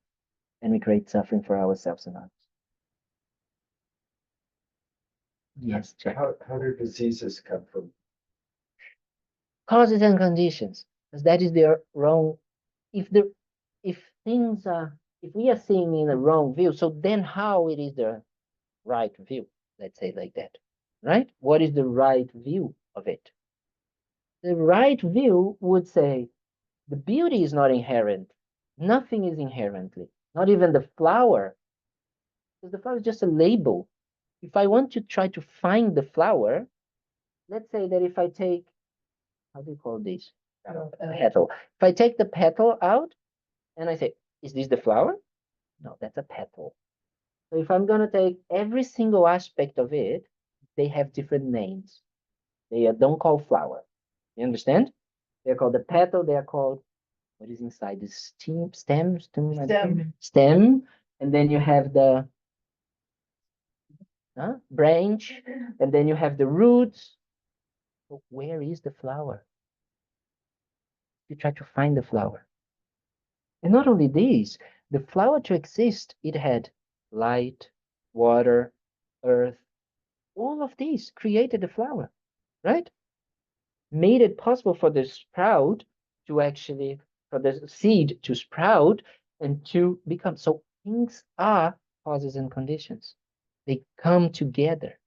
And we create suffering for ourselves and others. Yes, Jack. How do diseases come from? Causes and conditions. Because that is the wrong. If things are, if we are seeing in a wrong view, so then how it is the right view? Let's say like that. Right? What is the right view of it? The right view would say the beauty is not inherent. Nothing is inherently, not even the flower. Because the flower is just a label. If I want to try to find the flower, let's say that if I take, how do you call this? Petal. If I take the petal out and I say, is this the flower? No, that's a petal. So if I'm gonna take every single aspect of it, they have different names. They don't call flower. You understand? They're called the petal. They are called, what is inside the stem, and then you have the branch, and then you have the roots. But where is the flower? You try to find the flower. And not only this, the flower to exist, it had light, water, earth, all of these created the flower, right? Made it possible for the sprout to actually, for the seed to sprout and to become. So things are causes and conditions. They come together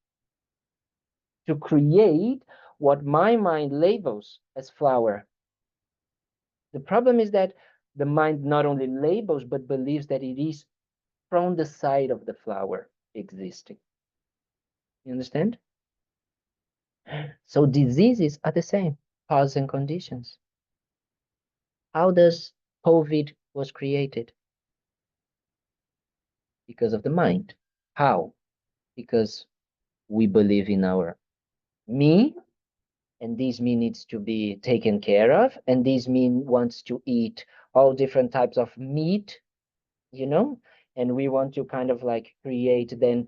to create what my mind labels as flower. The problem is that the mind not only labels, but believes that it is from the side of the flower existing. You understand? So diseases are the same, cause and conditions. How does COVID was created? Because of the mind. How? Because we believe in our me, and this me needs to be taken care of, and this me wants to eat all different types of meat, and we want to kind of like create then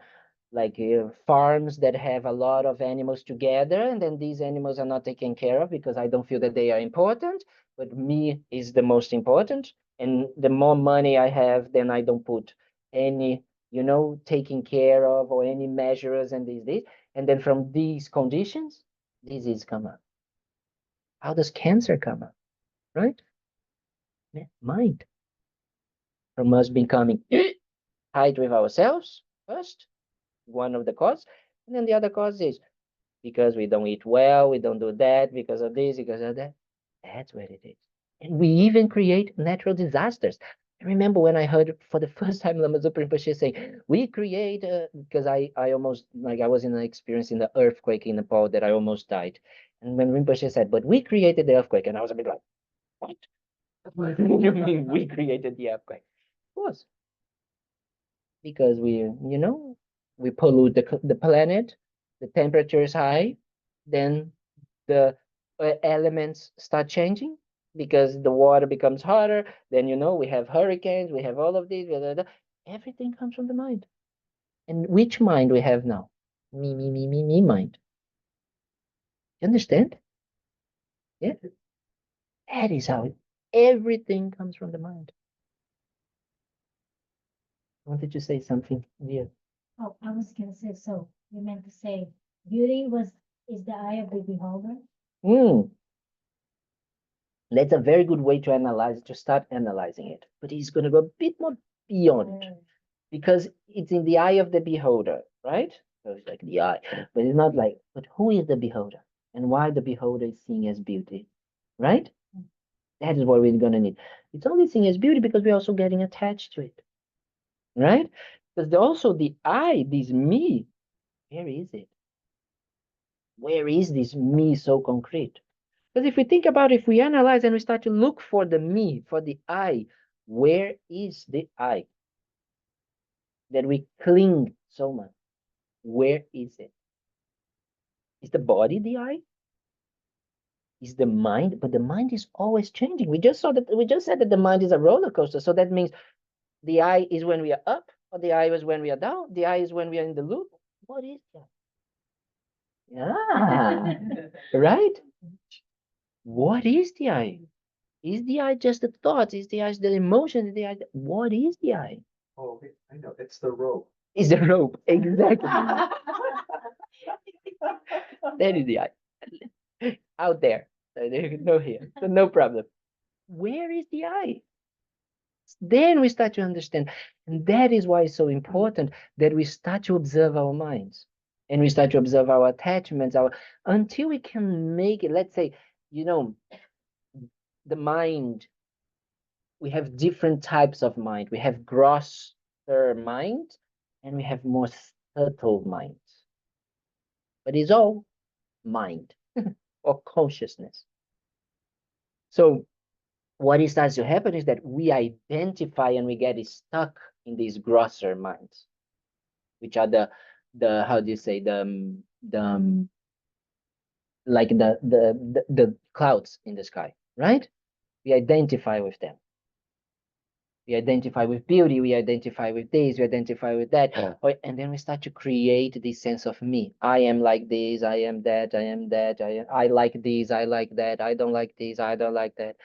like farms that have a lot of animals together, and then these animals are not taken care of because I don't feel that they are important, but me is the most important. And the more money I have, then I don't put any, taking care of or any measures and these. And then from these conditions, disease come up. How does cancer come up? Right? Mind. From us becoming tight with ourselves first, one of the cause, and then the other cause is because we don't eat well, we don't do that, because of this, because of that. That's what it is. And we even create natural disasters. I remember when I heard for the first time Lama Zopa Rinpoche saying, we create, because I almost, like I was in an experience in the earthquake in Nepal that I almost died. And when Rinpoche said, but we created the earthquake, and I was a bit like, what? What do you mean we created the earthquake? Of course, because we pollute the planet, the temperature is high, then the elements start changing because the water becomes hotter. Then we have hurricanes, we have all of these. Blah, blah, blah. Everything comes from the mind. And which mind we have now? Me mind. You understand? Yeah. That is how everything comes from the mind. I wanted to say something. Yeah. Oh, I was gonna say, so you meant to say beauty is the eye of the beholder? That's a very good way to start analyzing it. But he's going to go a bit more beyond because it's in the eye of the beholder, right? So it's like the eye, but it's not like, but who is the beholder and why the beholder is seeing as beauty, right? That is what we're going to need. It's only seeing as beauty because we're also getting attached to it, right? Because also the I, this me, where is it? Where is this me so concrete? Because if we think about it, if we analyze and we start to look for the me, for the I, where is the I that we cling so much? Where is it? Is the body the I? Is the mind? But the mind is always changing. We just said that the mind is a roller coaster. So that means the I is when we are up, or the I is when we are down. The I is when we are in the loop. What is that? Yeah, right? What is the I? Is the I just the thoughts? Is the I the emotions? Is the I what is the I? Oh, I know, it's the rope. Is the rope. Exactly. That is the I. Out there. No here. So no problem. Where is the I? Then we start to understand. And that is why it's so important that we start to observe our minds. And we start to observe our attachments, until we can make it, let's say, the mind, we have different types of mind. We have grosser mind and we have more subtle minds. But it's all mind or consciousness. So what starts to happen is that we identify and we get stuck in these grosser minds. which are the how do you say like the clouds in the sky, right? We identify with them. We identify with beauty, we identify with this, we identify with that. And then we start to create this sense of me. I am like this, I am that, I am that, I like this, I like that, I don't like this, I don't like that.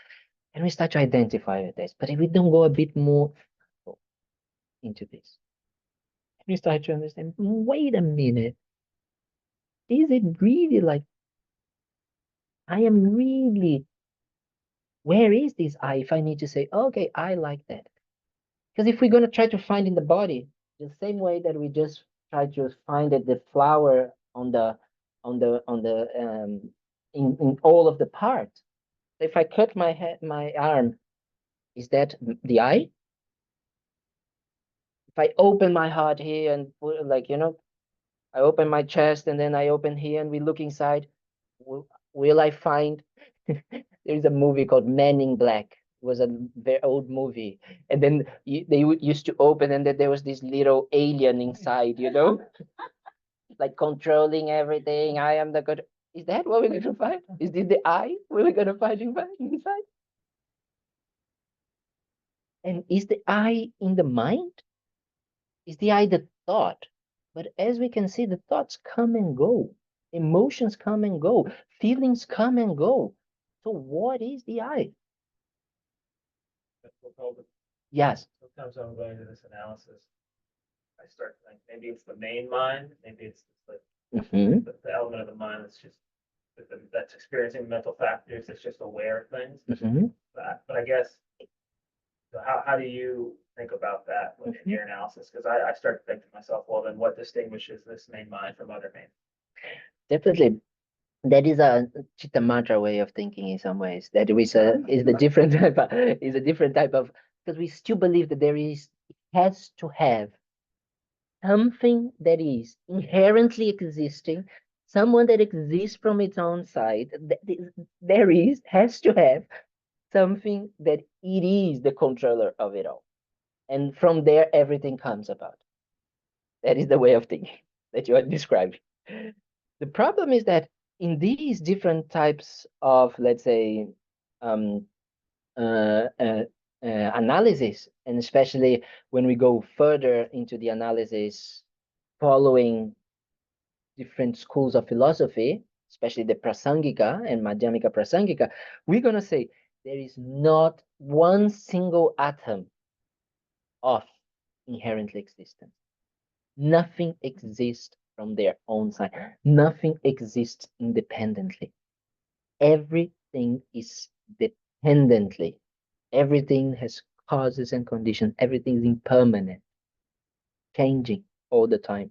And we start to identify with this. But if we don't go a bit more into this, we start to understand, wait a minute, is it really like, I am really, where is this I? If I need to say, okay, I like that. Because if we're going to try to find in the body, the same way that we just try to find it, the flower on the in all of the parts. If I cut my head, my arm, is that the eye? If I open my heart here and put, like, you know, I open my chest and then I open here and we look inside, will I find? There's a movie called Men in Black. It was a very old movie, and then they used to open, and then there was this little alien inside, you know, like controlling everything. I am the good. Is that what we're gonna find? Is this the eye we're gonna find inside? And is the eye in the mind? Is the eye the thought? But as we can see, the thoughts come and go, emotions come and go, feelings come and go. So what is the I? Yes. Sometimes when I'm going to this analysis, I start to think maybe it's the main mind, maybe it's like Mm-hmm. the element of the mind that's just that's experiencing mental factors, that's just aware of things. Mm-hmm. But I guess, so how do you think about that within your analysis? Because I start to think to myself, well, then what distinguishes this main mind from other main? Definitely. That is a Chitta Mantra way of thinking in some ways. That is the different type of, is a different type of, because we still believe that there is, it has to have something that is inherently existing, someone that exists from its own side. There is, has to have something that it is the controller of it all. And from there, everything comes about. That is the way of thinking that you are describing. The problem is that in these different types of, let's say, um, uh, uh, analysis, and especially when we go further into the analysis following different schools of philosophy, especially the Prasangika and Madhyamika Prasangika, we're going to say there is not one single atom of inherently existence. Nothing exists from their own side. Nothing exists independently. Everything is dependently. Everything has causes and conditions. Everything is impermanent, changing all the time.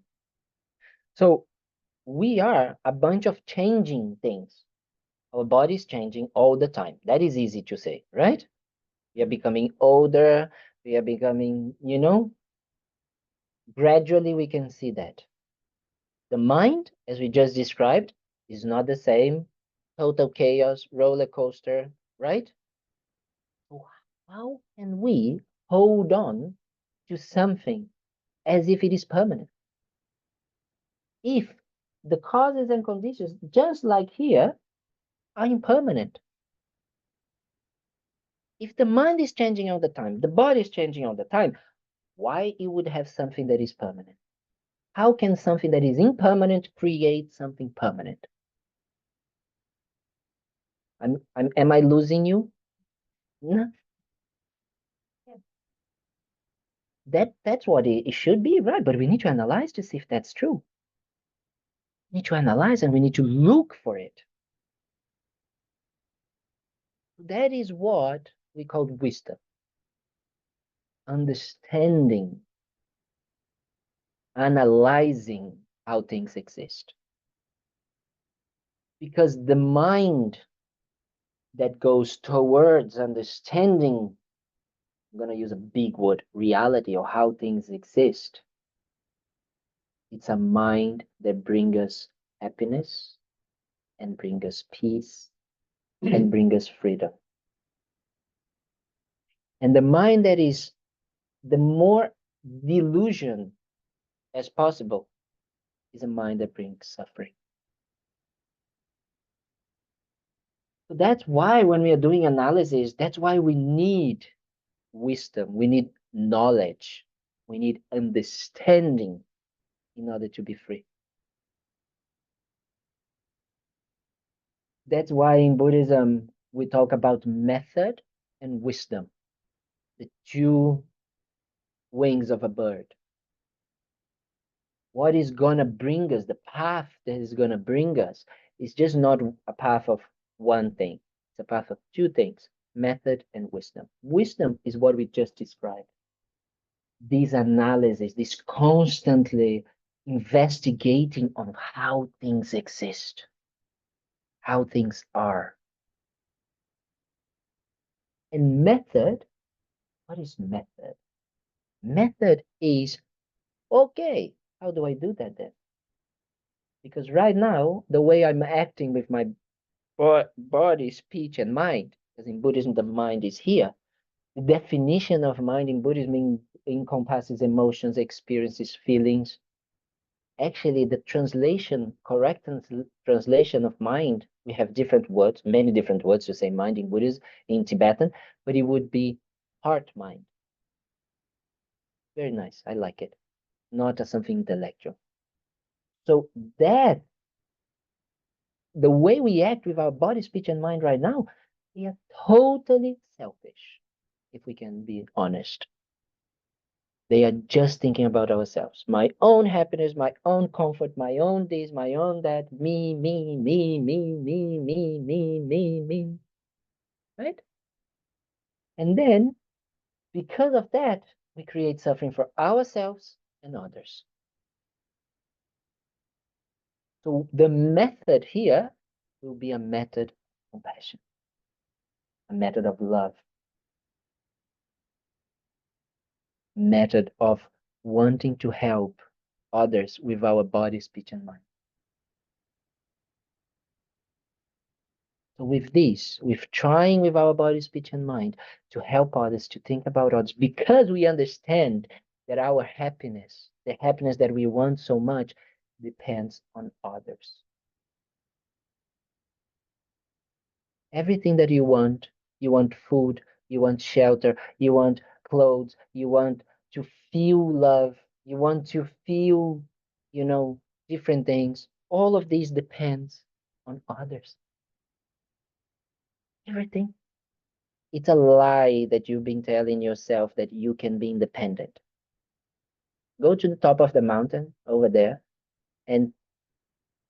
So we are a bunch of changing things. Our body is changing all the time. That is easy to say, right? We are becoming older. We are becoming, you know, gradually we can see that. The mind, as we just described, is not the same. Total chaos, roller coaster, right? So how can we hold on to something as if it is permanent? If the causes and conditions, just like here, are impermanent. If the mind is changing all the time, the body is changing all the time, why it would have something that is permanent? How can something that is impermanent create something permanent? Am I losing you? No. That's what it should be, right? But we need to analyze to see if that's true. We need to analyze and we need to look for it. That is what we call wisdom. Understanding, analyzing how things exist. Because the mind that goes towards understanding, I'm going to use a big word, reality, or how things exist, it's a mind that brings us happiness and brings us peace and brings us freedom. And the mind that is the more delusion as possible is a mind that brings suffering. So that's why when we are doing analysis, that's why we need wisdom, we need knowledge, we need understanding in order to be free. That's why in Buddhism, we talk about method and wisdom, the two wings of a bird. What is going to bring us, the path that is going to bring us, is just not a path of one thing. It's a path of two things, method and wisdom. Wisdom is what we just described. This analysis, this constantly investigating on how things exist, how things are. And method, what is method? Method is, okay, how do I do that then? Because right now, the way I'm acting with my body, speech, and mind, because in Buddhism, the mind is here. The definition of mind in Buddhism encompasses emotions, experiences, feelings. Actually, the translation, correct translation of mind, we have different words, many different words to say mind in Buddhism, in Tibetan, but it would be heart mind. Very nice. I like it. Not as something intellectual. So that, the way we act with our body, speech, and mind right now, we are totally selfish, if we can be honest. They are just thinking about ourselves. My own happiness, my own comfort, my own this, my own that, me, me, me, me, me, me, me, me, me. Right? And then, because of that, we create suffering for ourselves and others. So the method here will be a method of compassion, a method of love, method of wanting to help others with our body, speech, and mind. So with this, with trying with our body, speech, and mind to help others, to think about others, because we understand that our happiness, the happiness that we want so much, depends on others. Everything that you want food, you want shelter, you want clothes, you want to feel love, you want to feel, different things. All of these depends on others. Everything. It's a lie that you've been telling yourself that you can be independent. Go to the top of the mountain over there and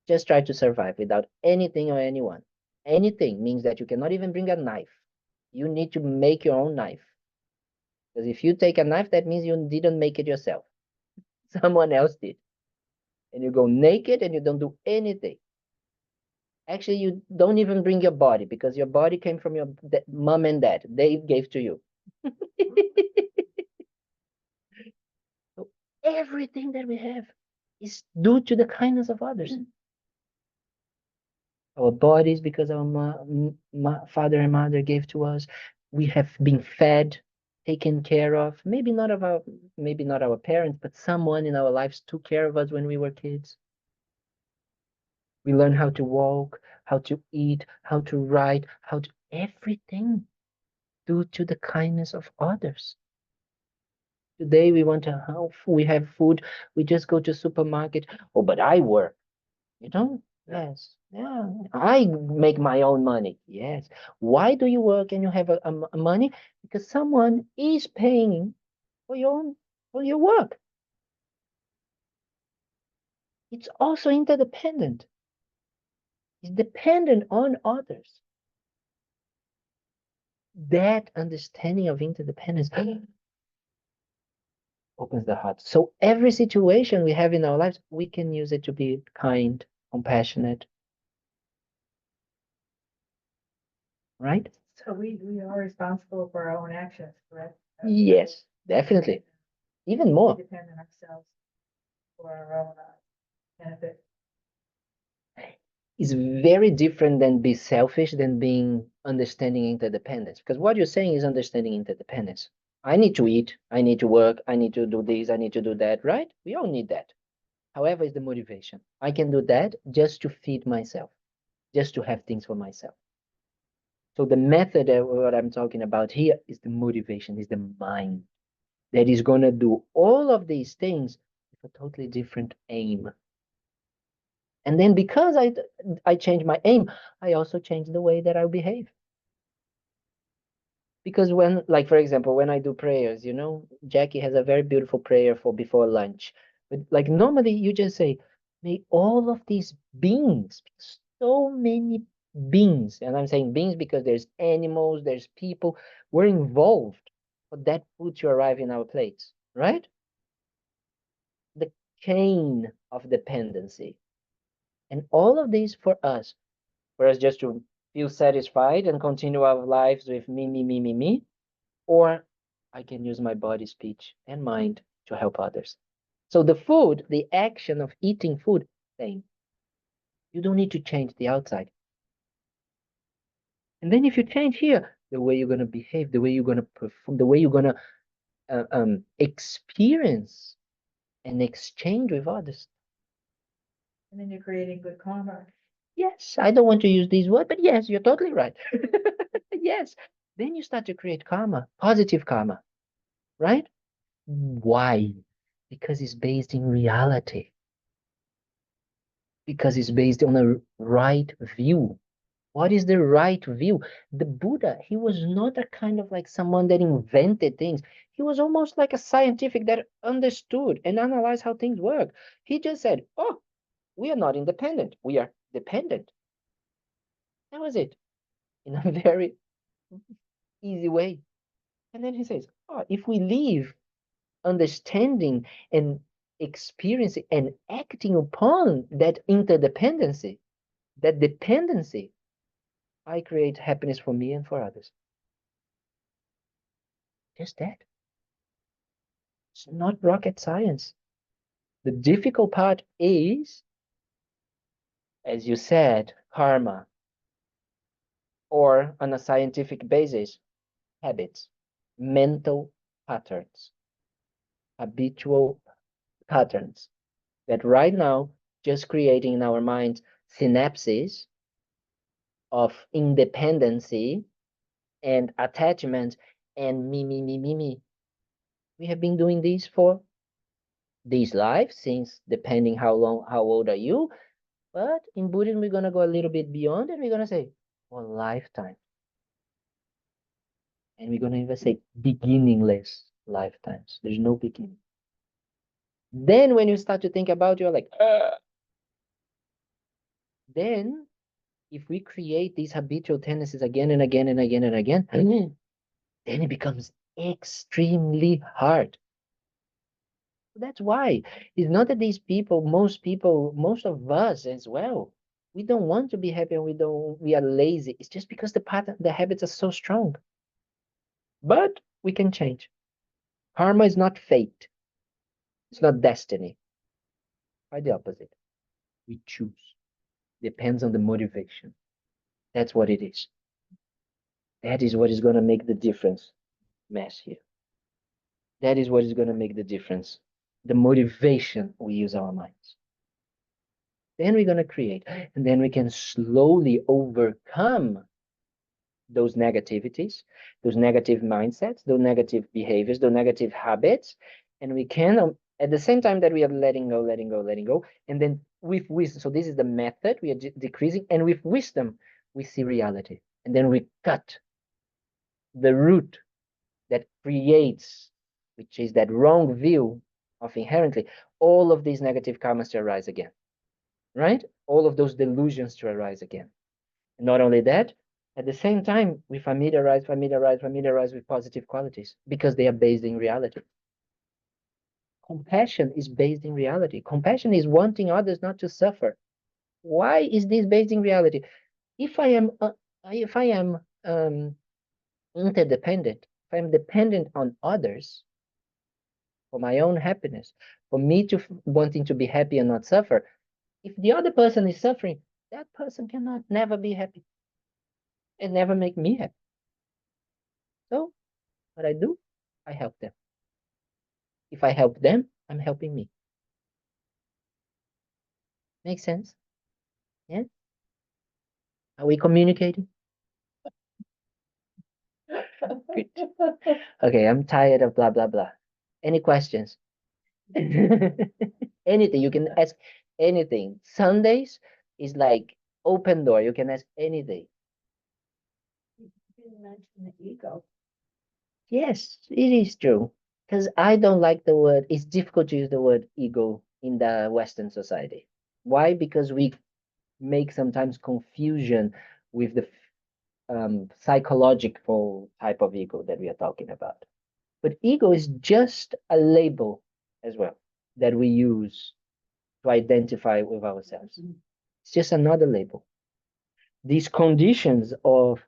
just try to survive without anything or anyone. Anything means that you cannot even bring a knife. You need to make your own knife. Because if you take a knife, that means you didn't make it yourself. Someone else did. And you go naked and you don't do anything. Actually, you don't even bring your body because your body came from your mom and dad. They gave to you. So everything that we have is due to the kindness of others. Our bodies, because our father and mother gave to us. We have been fed, taken care of. Maybe not our parents, but someone in our lives took care of us when we were kids. We learn how to walk, how to eat, how to write, everything due to the kindness of others. Today we want to help, we have food, we just go to supermarket. Oh, but I work. You don't? Yes. Yeah. I make my own money. Yes. Why do you work and you have a money? Because someone is paying for your work. It's also interdependent. It's dependent on others. That understanding of interdependence opens the heart. So every situation we have in our lives, we can use it to be kind, compassionate. Right? So we are responsible for our own actions, correct? Yes, definitely. Even more. We depend on ourselves for our own benefit. Is very different than be selfish than being understanding interdependence. Because what you're saying is understanding interdependence. I need to eat, I need to work, I need to do this, I need to do that, right? We all need that. However, is the motivation. I can do that just to feed myself, just to have things for myself. So the method of what I'm talking about here is the motivation, is the mind that is going to do all of these things with a totally different aim. And then because I change my aim, I also change the way that I behave. Because when, like, for example, when I do prayers, you know, Jackie has a very beautiful prayer for before lunch. But like normally you just say, may all of these beings, so many beings, and I'm saying beings because there's animals, there's people, we're involved for that food to arrive in our plates, right? The chain of dependency. And all of these for us just to feel satisfied and continue our lives with me, or I can use my body, speech, and mind to help others. So the food, the action of eating food, same. You don't need to change the outside. And then if you change here, the way you're going to behave, the way you're going to perform, the way you're going to experience and exchange with others. And then you're creating good karma. Yes, I don't want to use these words, but yes, you're totally right. Yes. Then you start to create karma, positive karma, right? Why? Because it's based in reality. Because it's based on a right view. What is the right view? The Buddha, he was not a kind of like someone that invented things. He was almost like a scientific that understood and analyzed how things work. He just said, oh, we are not independent. We are dependent. That was it. In a very easy way. And then he says, oh, if we live understanding and experiencing and acting upon that interdependency, that dependency, I create happiness for me and for others. Just that. It's not rocket science. The difficult part is, as you said, karma, or on a scientific basis, habits, mental patterns, habitual patterns that right now just creating in our minds synapses of independency and attachment and me. We have been doing this for this life since depending how old are you. But in Buddhism, we're going to go a little bit beyond and we're going to say for lifetime. And we're going to even say beginningless lifetimes. There's no beginning. Then when you start to think about it, you're like, then if we create these habitual tendencies again and again and again and again, then it becomes extremely hard. That's why it's not that these people, most of us as well, we don't want to be happy and we are lazy. It's just because the habits are so strong. But we can change. Karma is not fate. It's not destiny. Quite the opposite. We choose. Depends on the motivation. That's what it is. That is what is going to make the difference. Mass here. That is what is going to make the difference. The motivation we use our minds. Then we're going to create, and then we can slowly overcome those negativities, those negative mindsets, those negative behaviors, those negative habits, and we can, at the same time that we are letting go, and then with wisdom, so this is the method, we are decreasing, and with wisdom, we see reality, and then we cut the root that creates, which is that wrong view of inherently, all of these negative karmas to arise again, right? All of those delusions to arise again. And not only that, at the same time, we familiarize with positive qualities because they are based in reality. Compassion is based in reality. Compassion is wanting others not to suffer. Why is this based in reality? If I am interdependent, if I'm dependent on others for my own happiness, for me to wanting to be happy and not suffer, if the other person is suffering, that person cannot never be happy and never make me happy. So what I do, I help them. If I help them, I'm helping me. Makes sense? Yeah? Are we communicating? Good. Okay, I'm tired of blah, blah, blah. Any questions? Anything, you can ask anything. Sundays is like open door. You can ask anything. You didn't mention the ego. Yes, it is true. Because I don't like the word, it's difficult to use the word ego in the Western society. Why? Because we make sometimes confusion with the psychological type of ego that we are talking about. But ego is just a label as well that we use to identify with ourselves. It's just another label. These conditions of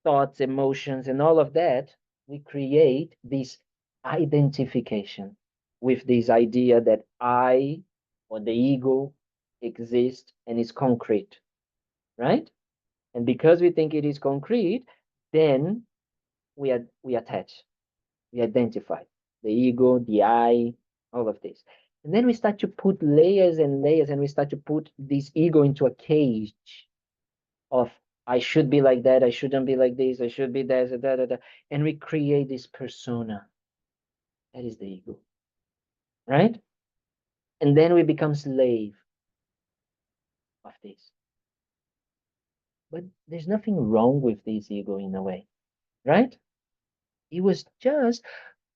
thoughts, emotions, and all of that, we create this identification with this idea that I or the ego exists and is concrete, right? And because we think it is concrete, then we attach, we identify the ego, the I, all of this. And then we start to put layers and layers, and we start to put this ego into a cage of I should be like that, I shouldn't be like this, I should be that, da, da, da. And we create this persona. That is the ego, right? And then we become slave of this. But there's nothing wrong with this ego in a way, right? It was just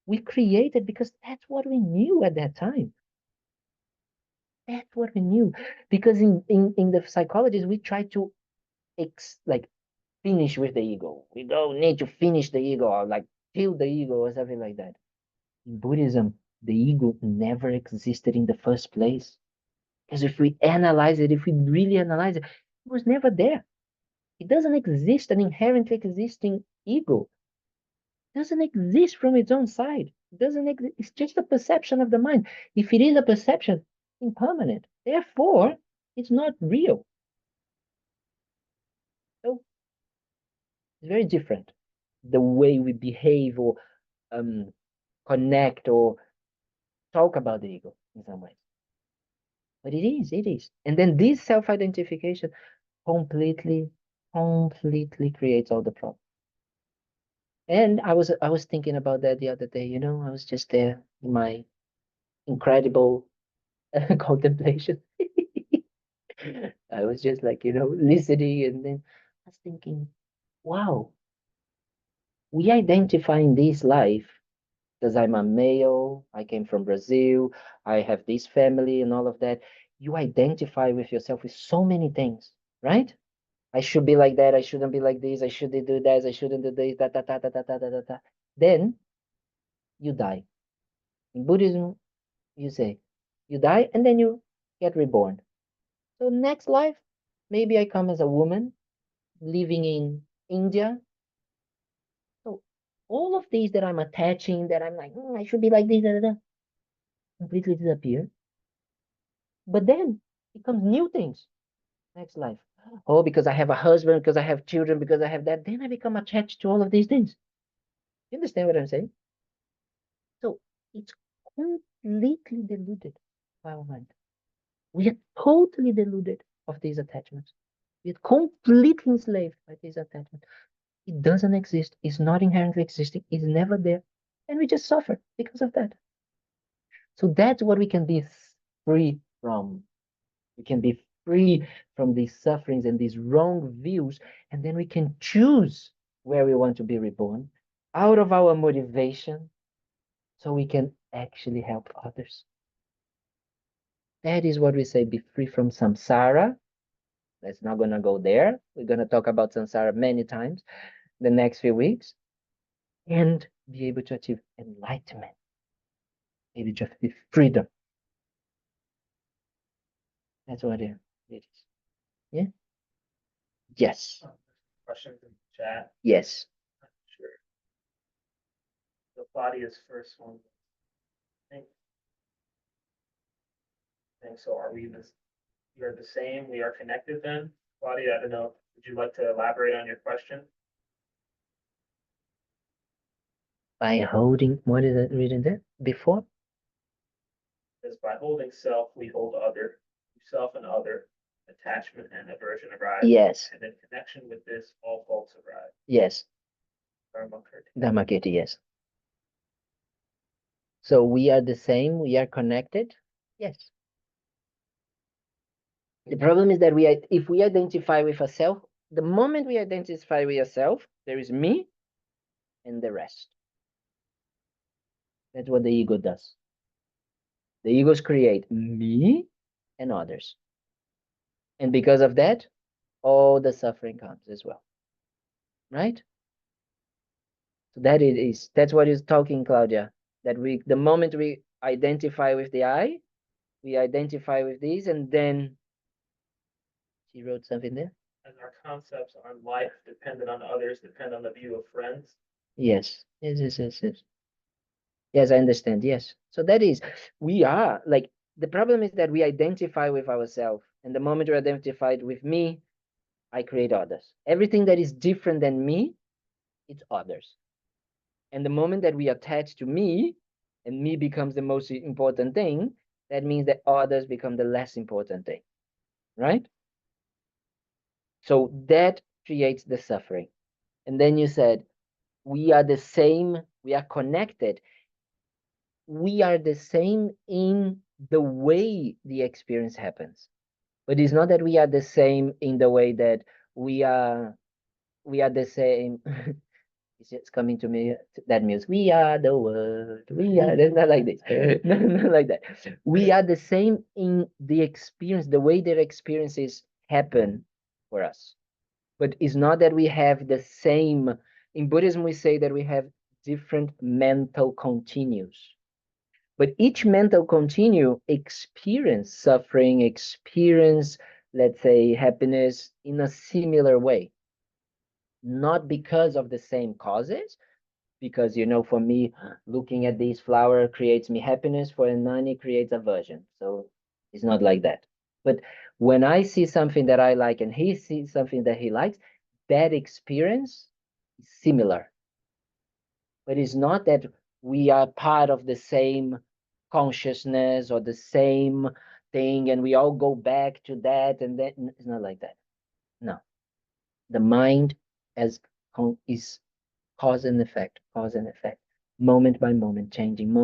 we created because that's what we knew at that time. That's what we knew. Because in the psychologies, we try to like finish with the ego. We don't need to finish the ego or like kill the ego or something like that. In Buddhism, the ego never existed in the first place. Because if we analyze it, if we really analyze it, it was never there. It doesn't exist, an inherently existing ego. It doesn't exist from its own side. It doesn't exist. It's just a perception of the mind. If it is a perception, it's impermanent. Therefore, it's not real. So it's very different. The way we behave or connect or talk about the ego in some ways. But it is, it is. And then this self-identification completely, completely creates all the problems. And I was thinking about that the other day, I was just there in my incredible contemplation. I was just like, listening, and then I was thinking, wow, we identify in this life because I'm a male, I came from Brazil, I have this family and all of that. You identify with yourself with so many things, right? I should be like that, I shouldn't be like this, I shouldn't do that, I shouldn't do this, da da da da da da da da da. Then you die. In Buddhism, you say, you die and then you get reborn. So next life, maybe I come as a woman living in India. So all of these that I'm attaching, that I'm like, I should be like this, da, da, da, completely disappear. But then it comes new things next life. Oh, because I have a husband, because I have children, because I have that, then I become attached to all of these things. You understand what I'm saying? So it's completely deluded by our mind. We are totally deluded of these attachments. We are completely enslaved by these attachments. It doesn't exist. It's not inherently existing. It's never there. And we just suffer because of that. So that's what we can be free from. We can be free from these sufferings and these wrong views. And then we can choose where we want to be reborn out of our motivation so we can actually help others. That is what we say, be free from samsara. Let's not gonna go there. We're gonna talk about samsara many times the next few weeks, and be able to achieve enlightenment, able to achieve freedom. That's what it is. Yeah. Yes. Questions in the chat? Yes. Sure. So Claudia's first one. I think so. Are we this? We are the same. We are connected then. Claudia, I don't know. Would you like to elaborate on your question? By holding, what is it written there? Before? Because by holding self, we hold other, self and other, attachment and aversion arise. Yes, And in connection with this, all faults arise. yes. Dharmakirti. Dhammakirti, yes. So we are the same, we are connected? Yes. The problem is that if we identify with a self, the moment we identify with a self, there is me and the rest. That's what the ego does. The egos create me and others. And because of that, all the suffering comes as well. Right? So that's what is talking, Claudia. That the moment we identify with the I, we identify with these, and then she wrote something there. And our concepts on life dependent on others, depend on the view of friends. Yes. Yes, I understand. Yes. So that is, we are like, the problem is that we identify with ourselves. And the moment we're identified with me, I create others. Everything that is different than me, it's others. And the moment that we attach to me, and me becomes the most important thing, that means that others become the less important thing. Right? So that creates the suffering. And then you said, we are the same, we are connected. We are the same in the way the experience happens. But it's not that we are the same in the way that we are the same. It's just coming to me, that music. We are the world. We are, it's not like this. Not like that. We are the same in the experience, the way their experiences happen for us. But it's not that we have the same. In Buddhism, we say that we have different mental continues. But each mental continue experience suffering, experience, let's say, happiness in a similar way. Not because of the same causes, because, for me, looking at this flower creates me happiness, for a Nani creates aversion. So it's not like that. But when I see something that I like and he sees something that he likes, that experience is similar. But it's not that we are part of the same consciousness or the same thing and we all go back to that, and then it's not like that. No. The mind is cause and effect, moment by moment changing,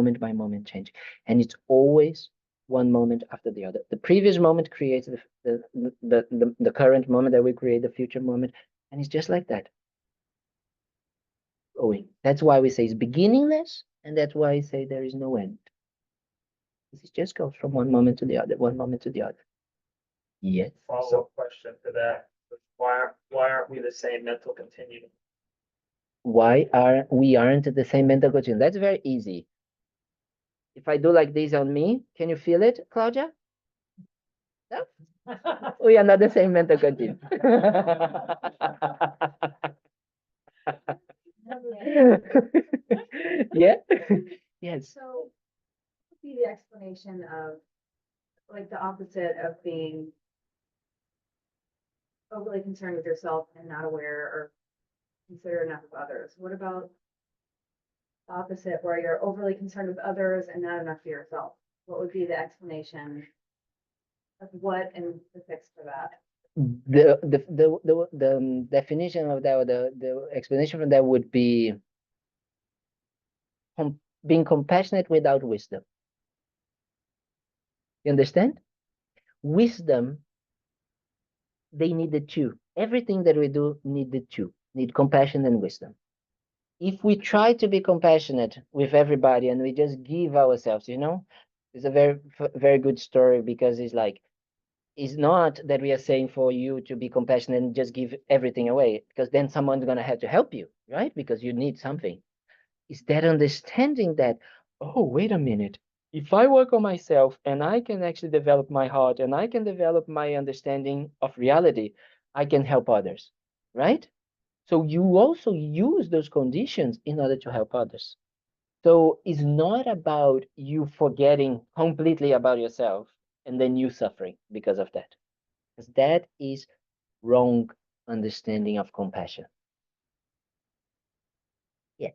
and it's always one moment after the other. The previous moment creates the current moment that we create, the future moment, and it's just like that. That's why we say it's beginningless, and that's why I say there is no end. It just goes from one moment to the other, one moment to the other. Yes. Follow-up question to that. Why aren't we the same mental continuum? Why aren't the same mental continuum? That's very easy. If I do like this on me, can you feel it, Claudia? No? We are not the same mental continuum. Yeah. Yes. So, what would be the explanation of, like, the opposite of being overly concerned with yourself and not aware or consider enough of others? What about the opposite, where you're overly concerned with others and not enough for yourself? What would be the explanation of what and the fix for that? The definition of that, or the explanation for that would be being compassionate without wisdom. You understand? Wisdom, they need the two. Everything that we do need the two, need compassion and wisdom. If we try to be compassionate with everybody and we just give ourselves, it's a very, very good story, because it's like, it's not that we are saying for you to be compassionate and just give everything away, because then someone's going to have to help you, right? Because you need something. It's that understanding that, oh, wait a minute. If I work on myself and I can actually develop my heart and I can develop my understanding of reality, I can help others, right? So you also use those conditions in order to help others. So it's not about you forgetting completely about yourself and then you suffering because of that. Because that is wrong understanding of compassion. Yeah.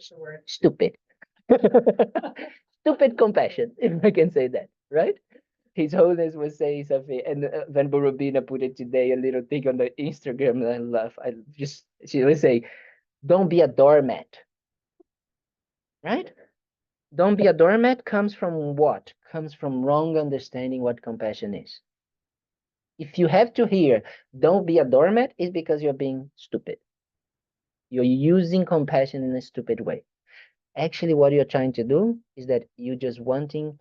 Just a word. Stupid. Stupid compassion, if I can say that, right? His Holiness was saying something, and Venerable Robina put it today, a little thing on the Instagram that I love. She was saying, don't be a doormat, right? Don't be a doormat comes from what? Comes from wrong understanding what compassion is. If you have to hear, don't be a doormat, it's because you're being stupid. You're using compassion in a stupid way. Actually, what you're trying to do is that you're just wanting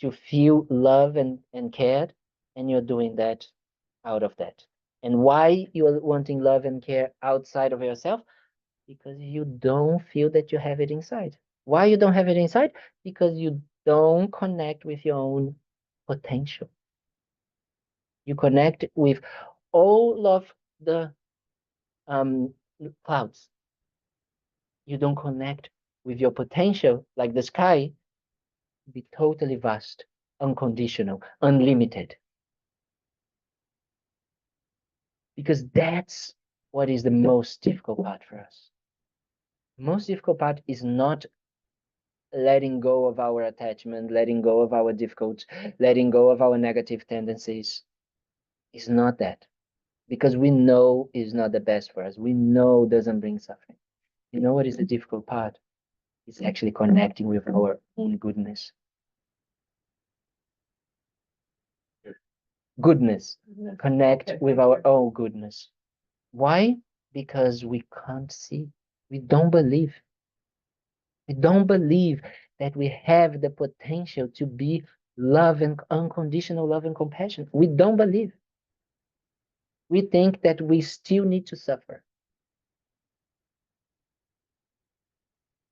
to feel love and cared, and you're doing that out of that. And why you're wanting love and care outside of yourself? Because you don't feel that you have it inside. Why you don't have it inside? Because you don't connect with your own potential. You connect with all of the clouds. You don't connect with your potential, like the sky, be totally vast, unconditional, unlimited. Because that's what is the most difficult part for us. The most difficult part is not letting go of our attachment, letting go of our difficulties, letting go of our negative tendencies. It's not that. Because we know is not the best for us. We know doesn't bring suffering. You know what is the difficult part? It's actually connecting with our own goodness. Goodness. Connect with our own goodness. Why? Because we can't see. We don't believe. We don't believe that we have the potential to be love and unconditional love and compassion. We don't believe. We think that we still need to suffer.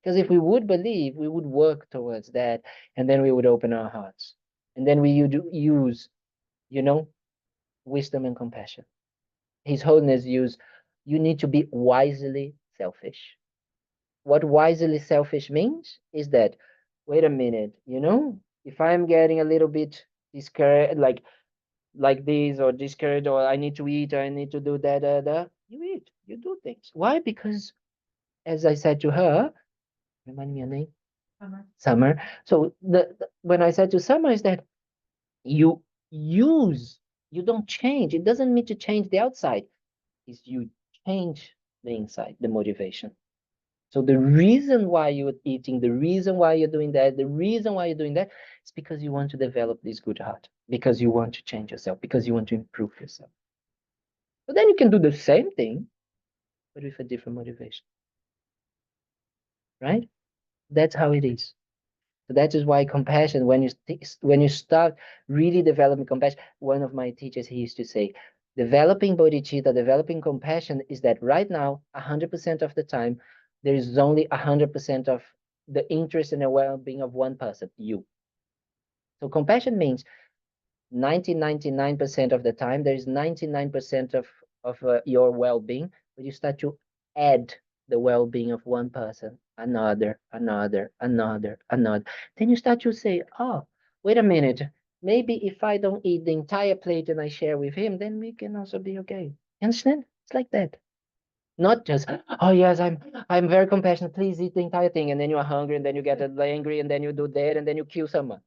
Because if we would believe, we would work towards that, and then we would open our hearts. And then we would use, wisdom and compassion. His Holiness used, you need to be wisely selfish. What wisely selfish means is that, wait a minute, if I'm getting a little bit discouraged, like this, or discouraged, or I need to eat, or I need to do that, you eat, you do things. Why? Because, as I said to her, remind me your name? Summer. So when I said to Summer is that you don't change. It doesn't mean to change the outside. It's you change the inside, the motivation. So the reason why you're eating, the reason why you're doing that, the reason why you're doing that is because you want to develop this good heart, because you want to change yourself, because you want to improve yourself. But then you can do the same thing, but with a different motivation. Right? That's how it is. So that is why compassion, when you start really developing compassion, one of my teachers, he used to say, developing bodhicitta, developing compassion is that right now, 100% of the time, there is only 100% of the interest and the well-being of one person, you. So compassion means 99% of the time, there is 99% of your well-being, but you start to add the well-being of one person, another. Then you start to say, oh, wait a minute. Maybe if I don't eat the entire plate and I share with him, then we can also be okay. You understand? It's like that. Not just, oh yes, I'm very compassionate. Please eat the entire thing, and then you are hungry, and then you get angry, and then you do that, and then you kill someone.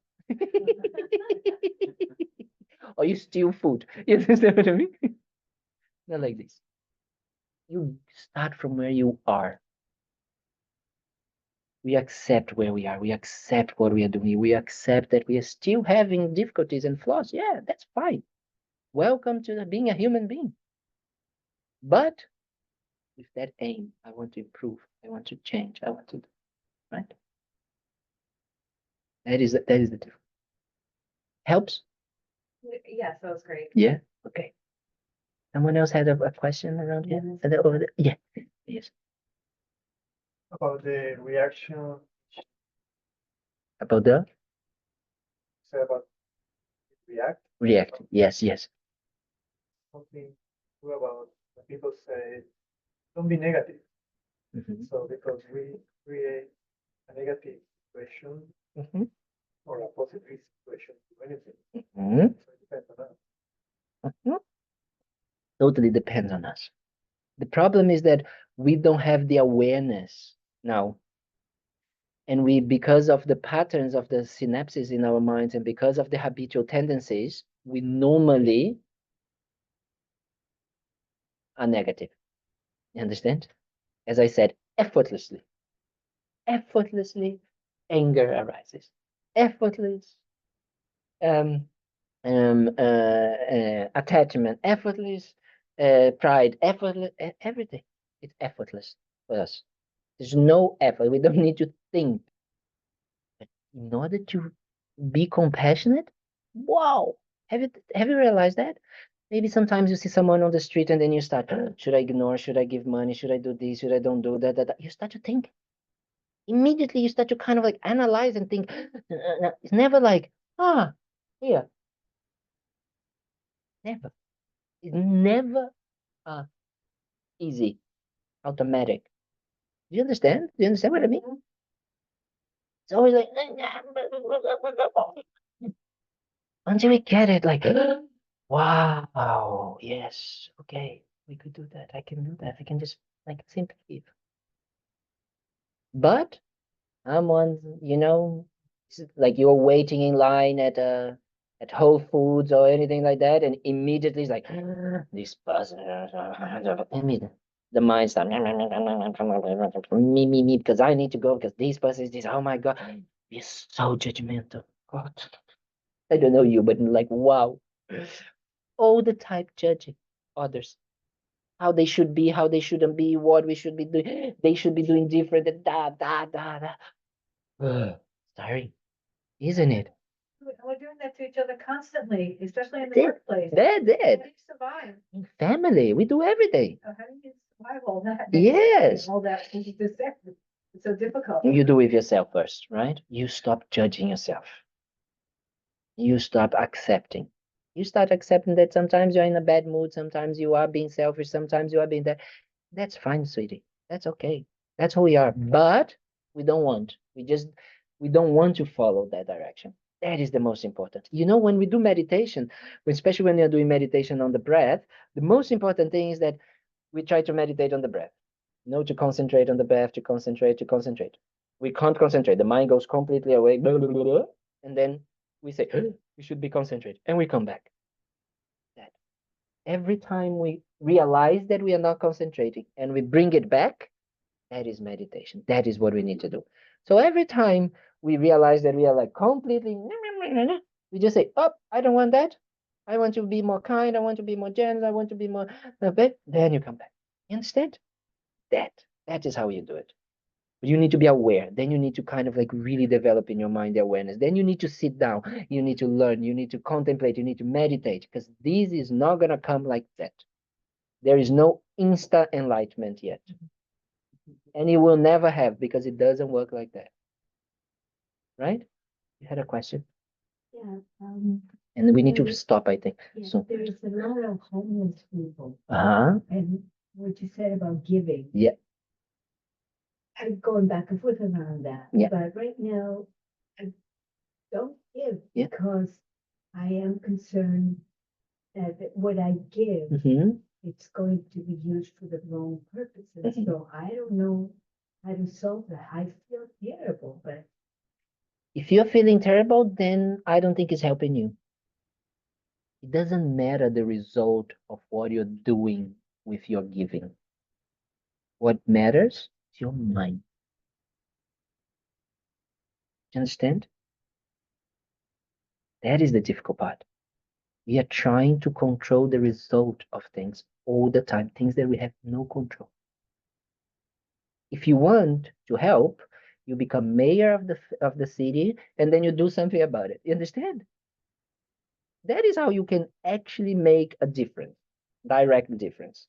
Or you steal food. You understand what I mean? Not like this. You start from where you are. We accept where we are. We accept what we are doing. We accept that we are still having difficulties and flaws. Yeah, that's fine. Welcome to being a human being. But with that aim, I want to improve. I want to change. I want to, right? That is the difference. Helps? Yes, that was great. Yeah. Okay. Someone else had a question around here? Over there? Yeah. Yes. About the reaction, About the say about react. Yes. something true about when people say, don't be negative. Mhm. So because we create a negative situation Mhm. or a positive situation to anything. Mhm. So it depends on us. Mhm. Totally depends on us. The problem is that we don't have the awareness now And we, because of the patterns of the synapses in our minds and because of the habitual tendencies, we normally are negative. You understand? As I said, effortlessly. Effortlessly, anger arises. Effortless attachment, effortless pride, effortless, everything. It's effortless for us. There's no effort. We don't need to think. But in order to be compassionate, wow! Have you realized that? Maybe sometimes you see someone on the street and then you start, should I ignore? Should I give money? Should I do this? Should I don't do that? You start to think. Immediately you start to kind of like analyze and think. It's never like, here. Never. It's never easy, automatic. Do you understand? Do you understand what I mean? It's always like, until we get it, like, wow, yes, okay, we could do that. I can do that. I can just like simply give. But someone, like you're waiting in line at Whole Foods or anything like that, and immediately it's like this person, immediately the mind starts me, because I need to go because this person is this. Oh my God, you're so judgmental. God, I don't know you, but like wow, all the time judging others, how they should be, how they shouldn't be, what we should be doing. They should be doing different. And da. Sorry, isn't it? We're doing that to each other constantly, especially in the That's it. workplace. That's How it. do you survive? In family, we do everything. How do you survive all that? Yes. All that, it's so difficult. You do with yourself first, right? You stop judging yourself. You stop accepting. You start accepting that sometimes you're in a bad mood, sometimes you are being selfish, sometimes you are being that. That's fine, sweetie. That's okay. That's who we are. But we don't want. We don't want to follow that direction. That is the most important. When we do meditation, especially when you're doing meditation on the breath, the most important thing is that we try to meditate on the breath. To concentrate on the breath, to concentrate. We can't concentrate. The mind goes completely away, blah, blah, blah, blah, and then we say, we should be concentrated, and we come back. That every time we realize that we are not concentrating and we bring it back, that is meditation. That is what we need to do. So every time we realize that we are like completely, we just say, oh, I don't want that. I want to be more kind. I want to be more generous. I want to be more, then you come back. You understand? That is how you do it. But you need to be aware. Then you need to kind of like really develop in your mind the awareness. Then you need to sit down. You need to learn. You need to contemplate. You need to meditate, because this is not going to come like that. There is no insta enlightenment yet. And you will never have, because it doesn't work like that. Right? You had a question? Yeah, And we need to stop, I think. yes, So, there is a lot of homeless people, uh-huh. and what you said about giving. Yeah. I'm going back and forth around that. Yeah. But right now, I don't give Yeah. because I am concerned that what I give, Mm-hmm. it's going to be used for the wrong purposes. Mhm. So I don't know how to solve that. I feel terrible, but If you're feeling terrible, then I don't think it's helping you. It doesn't matter the result of what you're doing with your giving. What matters is your mind. Do you understand? That is the difficult part. We are trying to control the result of things all the time, things that we have no control. If you want to help, you become mayor of the city, and then you do something about it. You understand? That is how you can actually make a difference, direct difference.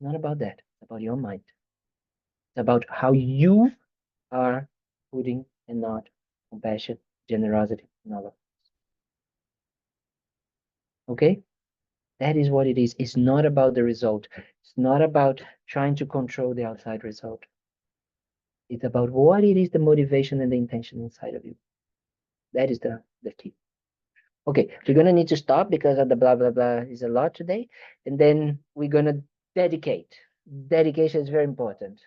Not about that. It's about your mind. It's about how you are putting and not compassion, generosity, and all of it. Okay? That is what it is. It's not about the result. It's not about trying to control the outside result. It's about what it is, the motivation and the intention inside of you. That is the key. Okay, we're gonna need to stop because of the blah blah blah is a lot today. And then we're gonna dedicate. Dedication is very important.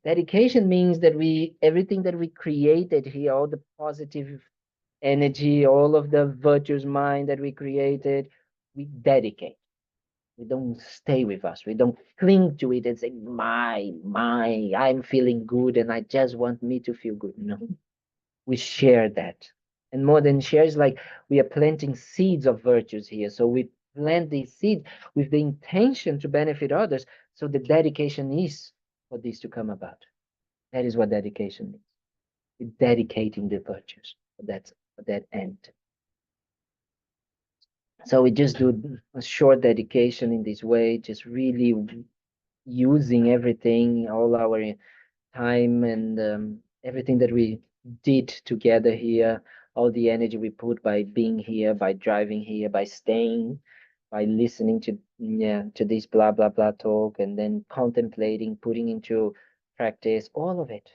Dedication means that everything that we created here, all the positive energy, all of the virtuous mind that we created, we dedicate. We don't stay with us. We don't cling to it and say, I'm feeling good and I just want me to feel good. No, we share that. And more than share, is like we are planting seeds of virtues here. So we plant these seeds with the intention to benefit others. So the dedication is for this to come about. That is what dedication means. We're dedicating the virtues for that end. So we just do a short dedication in this way, just really using everything, all our time and everything that we did together here, all the energy we put by being here, by driving here, by staying, by listening to this blah blah blah talk, and then contemplating, putting into practice, all of it.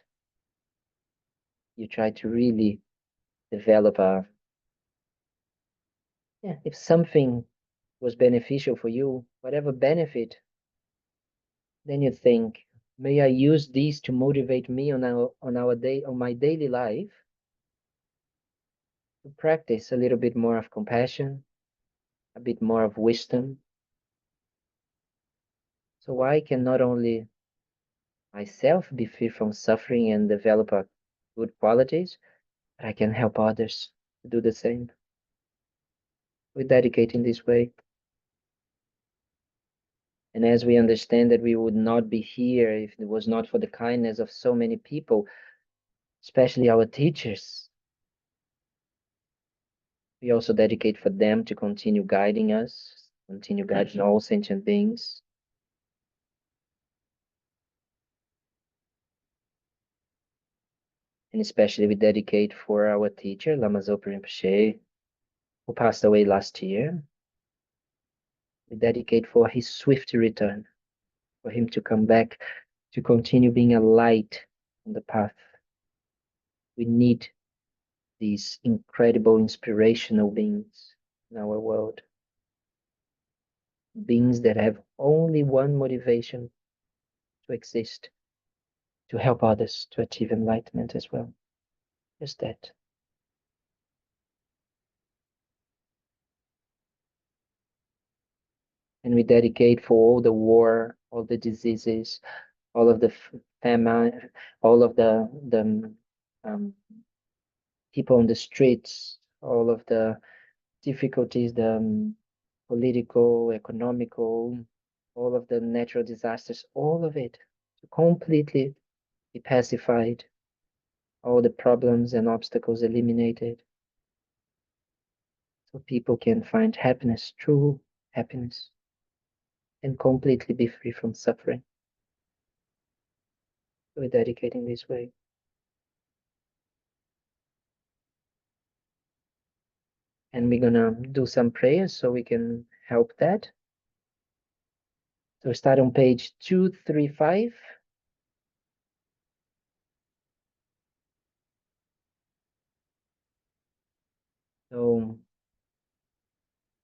You try to really develop if something was beneficial for you, whatever benefit, then you think, may I use these to motivate me on my daily life to practice a little bit more of compassion, a bit more of wisdom. So I can not only myself be free from suffering and develop good qualities, but I can help others to do the same. We dedicate in this way. And as we understand that we would not be here if it was not for the kindness of so many people, especially our teachers, we also dedicate for them to continue guiding us, continue guiding all sentient beings. And especially we dedicate for our teacher, Lama Zopa Rinpoche, who passed away last year. We dedicate for his swift return, for him to come back, to continue being a light on the path. We need these incredible, inspirational beings in our world. Beings that have only one motivation to exist, to help others to achieve enlightenment as well. Just that. And we dedicate for all the war, all the diseases, all of the famine, all of the people on the streets, all of the difficulties, the political, economical, all of the natural disasters, all of it to completely be pacified, all the problems and obstacles eliminated, so people can find happiness, true happiness, and completely be free from suffering. We're dedicating this way. And we're gonna do some prayers so we can help that. So start on page 235. So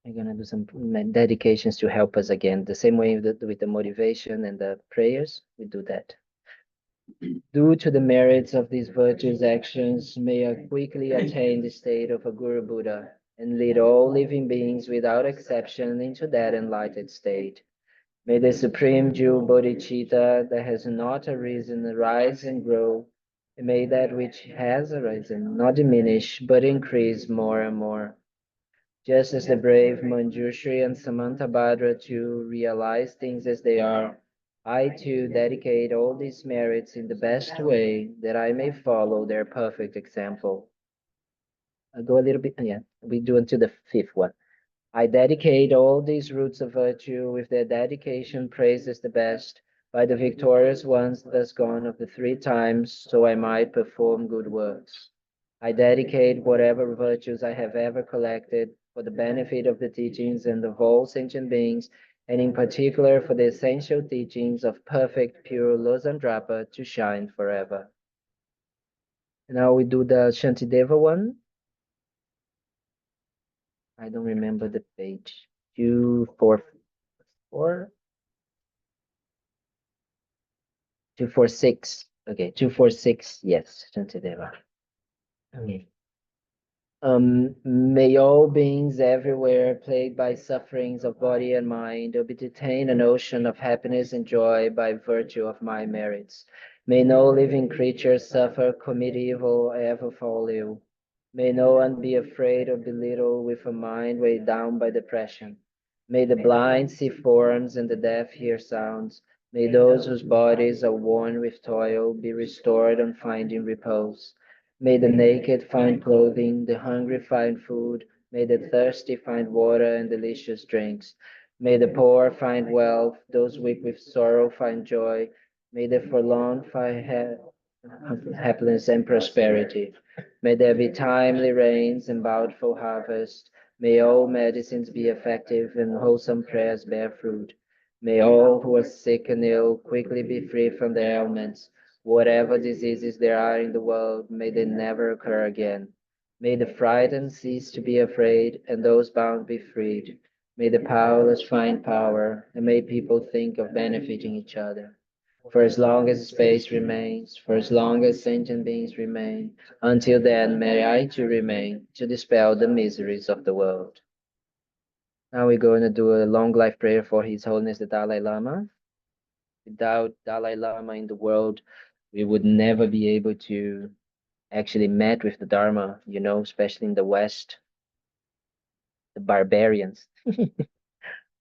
I'm gonna do some dedications to help us again. The same way with the motivation and the prayers, we do that. Due to the merits of these virtuous actions, may I quickly attain the state of a Guru Buddha and lead all living beings without exception into that enlightened state. May the supreme jewel bodhicitta that has not arisen arise and grow, and may that which has arisen not diminish but increase more and more. Just as the brave Manjushri and Samantabhadra too realize things as they are, I too dedicate all these merits in the best way that I may follow their perfect example. I'll go a little bit, yeah, we do until the fifth one. I dedicate all these roots of virtue with their dedication praised as the best by the victorious ones thus gone of the 3 times, so I might perform good works. I dedicate whatever virtues I have ever collected for the benefit of the teachings and of all sentient beings, and in particular for the essential teachings of perfect pure Losandrapa to shine forever. Now we do the Shantideva one. I don't remember the page. 244. 246. Okay, 246. Yes, Shantideva. Okay. May all beings everywhere, plagued by sufferings of body and mind, obtain an ocean of happiness and joy by virtue of my merits. May no living creature suffer, commit evil, or ever fall ill. May no one be afraid or belittled with a mind weighed down by depression. May the blind see forms and the deaf hear sounds. May those whose bodies are worn with toil be restored on finding repose. May the naked find clothing, the hungry find food, may the thirsty find water and delicious drinks. May the poor find wealth, those weak with sorrow find joy. May the forlorn find happiness and prosperity. May there be timely rains and bountiful harvest. May all medicines be effective and wholesome prayers bear fruit. May all who are sick and ill quickly be free from their ailments. Whatever diseases there are in the world, may they never occur again. May the frightened cease to be afraid, and those bound be freed. May the powerless find power, and may people think of benefiting each other. For as long as space remains, for as long as sentient beings remain, until then may I too remain, to dispel the miseries of the world. Now we're going to do a long life prayer for His Holiness the Dalai Lama. Without Dalai Lama in the world, we would never be able to actually met with the Dharma, you know, especially in the West. The barbarians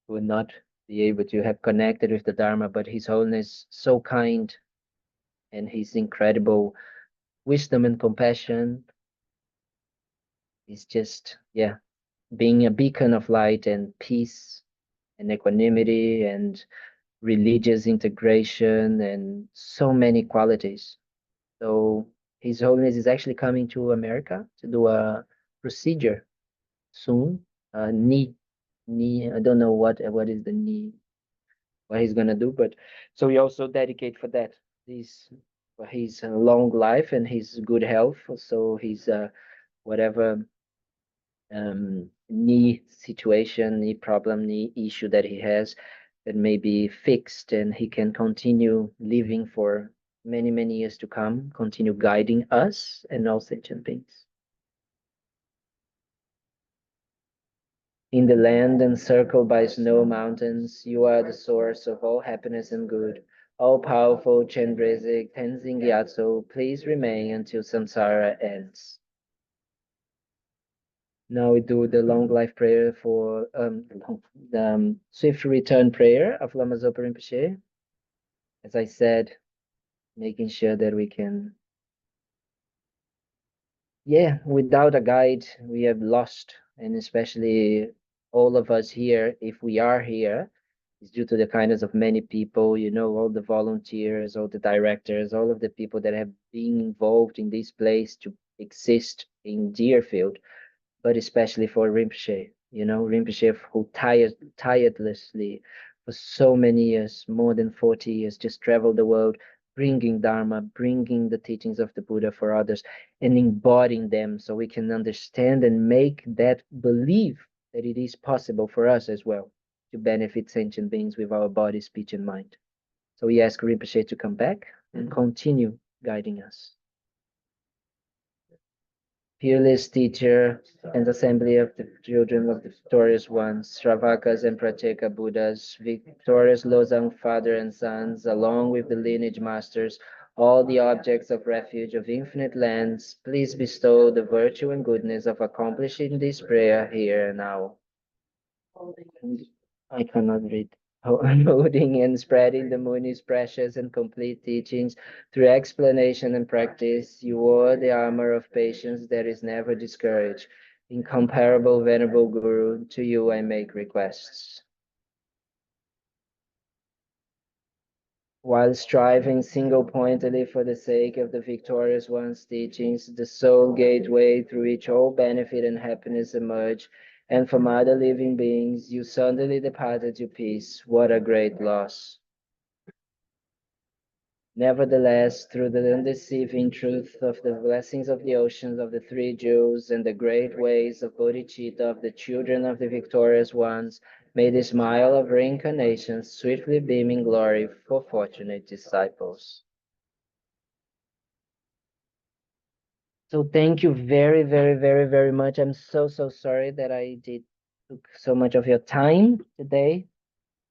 would not be able to have connected with the Dharma, but His Holiness so kind, and his incredible wisdom and compassion is just, yeah, being a beacon of light and peace and equanimity and religious integration and so many qualities. So His Holiness is actually coming to America to do a procedure soon. Knee. I don't know what is the knee, what he's gonna do, but so we also dedicate for that. His for his long life and his good health. So his whatever knee situation, knee problem, knee issue that he has, that may be fixed, and he can continue living for many, many years to come, continue guiding us and all sentient beings. In the land encircled by snow mountains, you are the source of all happiness and good. All-powerful Chenrezig Tenzin Gyatso, please remain until samsara ends. Now we do the long life prayer for the swift return prayer of Lama Zopa Rinpoche. As I said, making sure that we can, yeah, without a guide, we have lost, and especially all of us here, if we are here, is due to the kindness of many people, you know, all the volunteers, all the directors, all of the people that have been involved in this place to exist in Deerfield, but especially for Rinpoche, you know, Rinpoche who tirelessly for so many years, more than 40 years, just traveled the world, bringing Dharma, bringing the teachings of the Buddha for others, and embodying them so we can understand and make that believe that it is possible for us as well to benefit sentient beings with our body, speech, and mind. So we ask Rinpoche to come back and continue guiding us. Fearless teacher and assembly of the children of the victorious ones, Shravakas and Pratyeka Buddhas, victorious Losang father and sons, along with the lineage masters, all the objects of refuge of infinite lands, please bestow the virtue and goodness of accomplishing this prayer here and now. I cannot read. Unloading and spreading the Muni's precious and complete teachings through explanation and practice, you wore the armor of patience that is never discouraged. Incomparable Venerable Guru, to you I make requests. While striving single-pointedly for the sake of the victorious one's teachings, the sole gateway through which all benefit and happiness emerge, and from other living beings, you suddenly departed to peace. What a great loss. Nevertheless, through the undeceiving truth of the blessings of the oceans of the three jewels and the great ways of bodhicitta of the children of the victorious ones, May the smile of reincarnation swiftly beam in glory for fortunate disciples. So thank you very, very, very, very much. I'm so, so sorry that I took so much of your time today.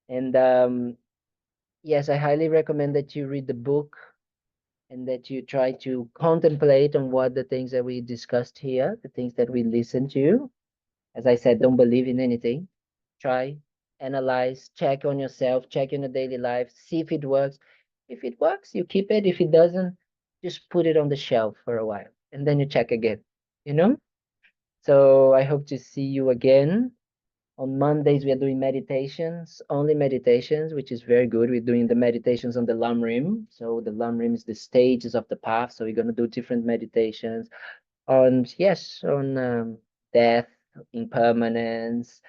And yes, I highly recommend that you read the book and that you try to contemplate on what the things that we discussed here, the things that we listened to. As I said, don't believe in anything. Try, analyze, check on yourself, check in your daily life, see if it works. If it works, you keep it. If it doesn't, just put it on the shelf for a while and then you check again, you know? So I hope to see you again. On Mondays, we are doing meditations, only meditations, which is very good. We're doing the meditations on the Lam. So the Lam is the stages of the path. So we're going to do different meditations on, yes, on death, impermanence,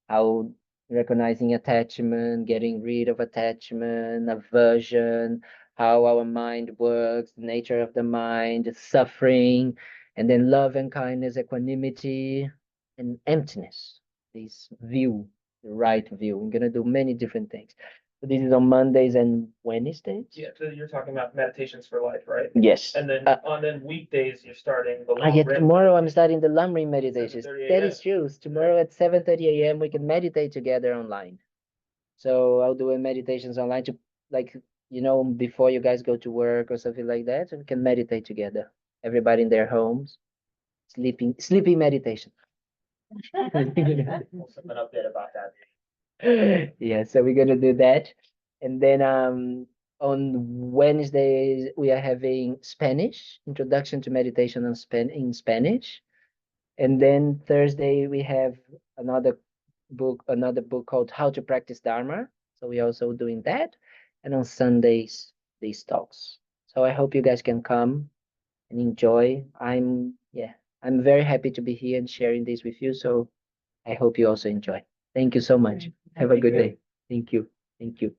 how recognizing attachment, getting rid of attachment, aversion, how our mind works, the nature of the mind, suffering, and then love and kindness, equanimity, and emptiness. This view, the right view. We're gonna do many different things. So this is on Mondays and Wednesdays. Yeah, so you're talking about meditations for life, right? Yes. And then on then weekdays, you're starting the Yeah, long rim. tomorrow I'm starting the Lamrim meditations. 7:30 That a.m. is true. Tomorrow at 7:30 a.m. we can meditate together online. So I'll do a meditations online to like before you guys go to work or something like that. So we can meditate together. Everybody in their homes, sleeping meditation. We'll send an update about that. Yeah, so we're gonna do that. And then on Wednesdays we are having Spanish, introduction to meditation in Spanish. And then Thursday we have another book called How to Practice Dharma. So we're also doing that. And on Sundays, these talks. So I hope you guys can come and enjoy. I'm very happy to be here and sharing this with you. So I hope you also enjoy. Thank you so much. Have a good day. Thank you. Thank you.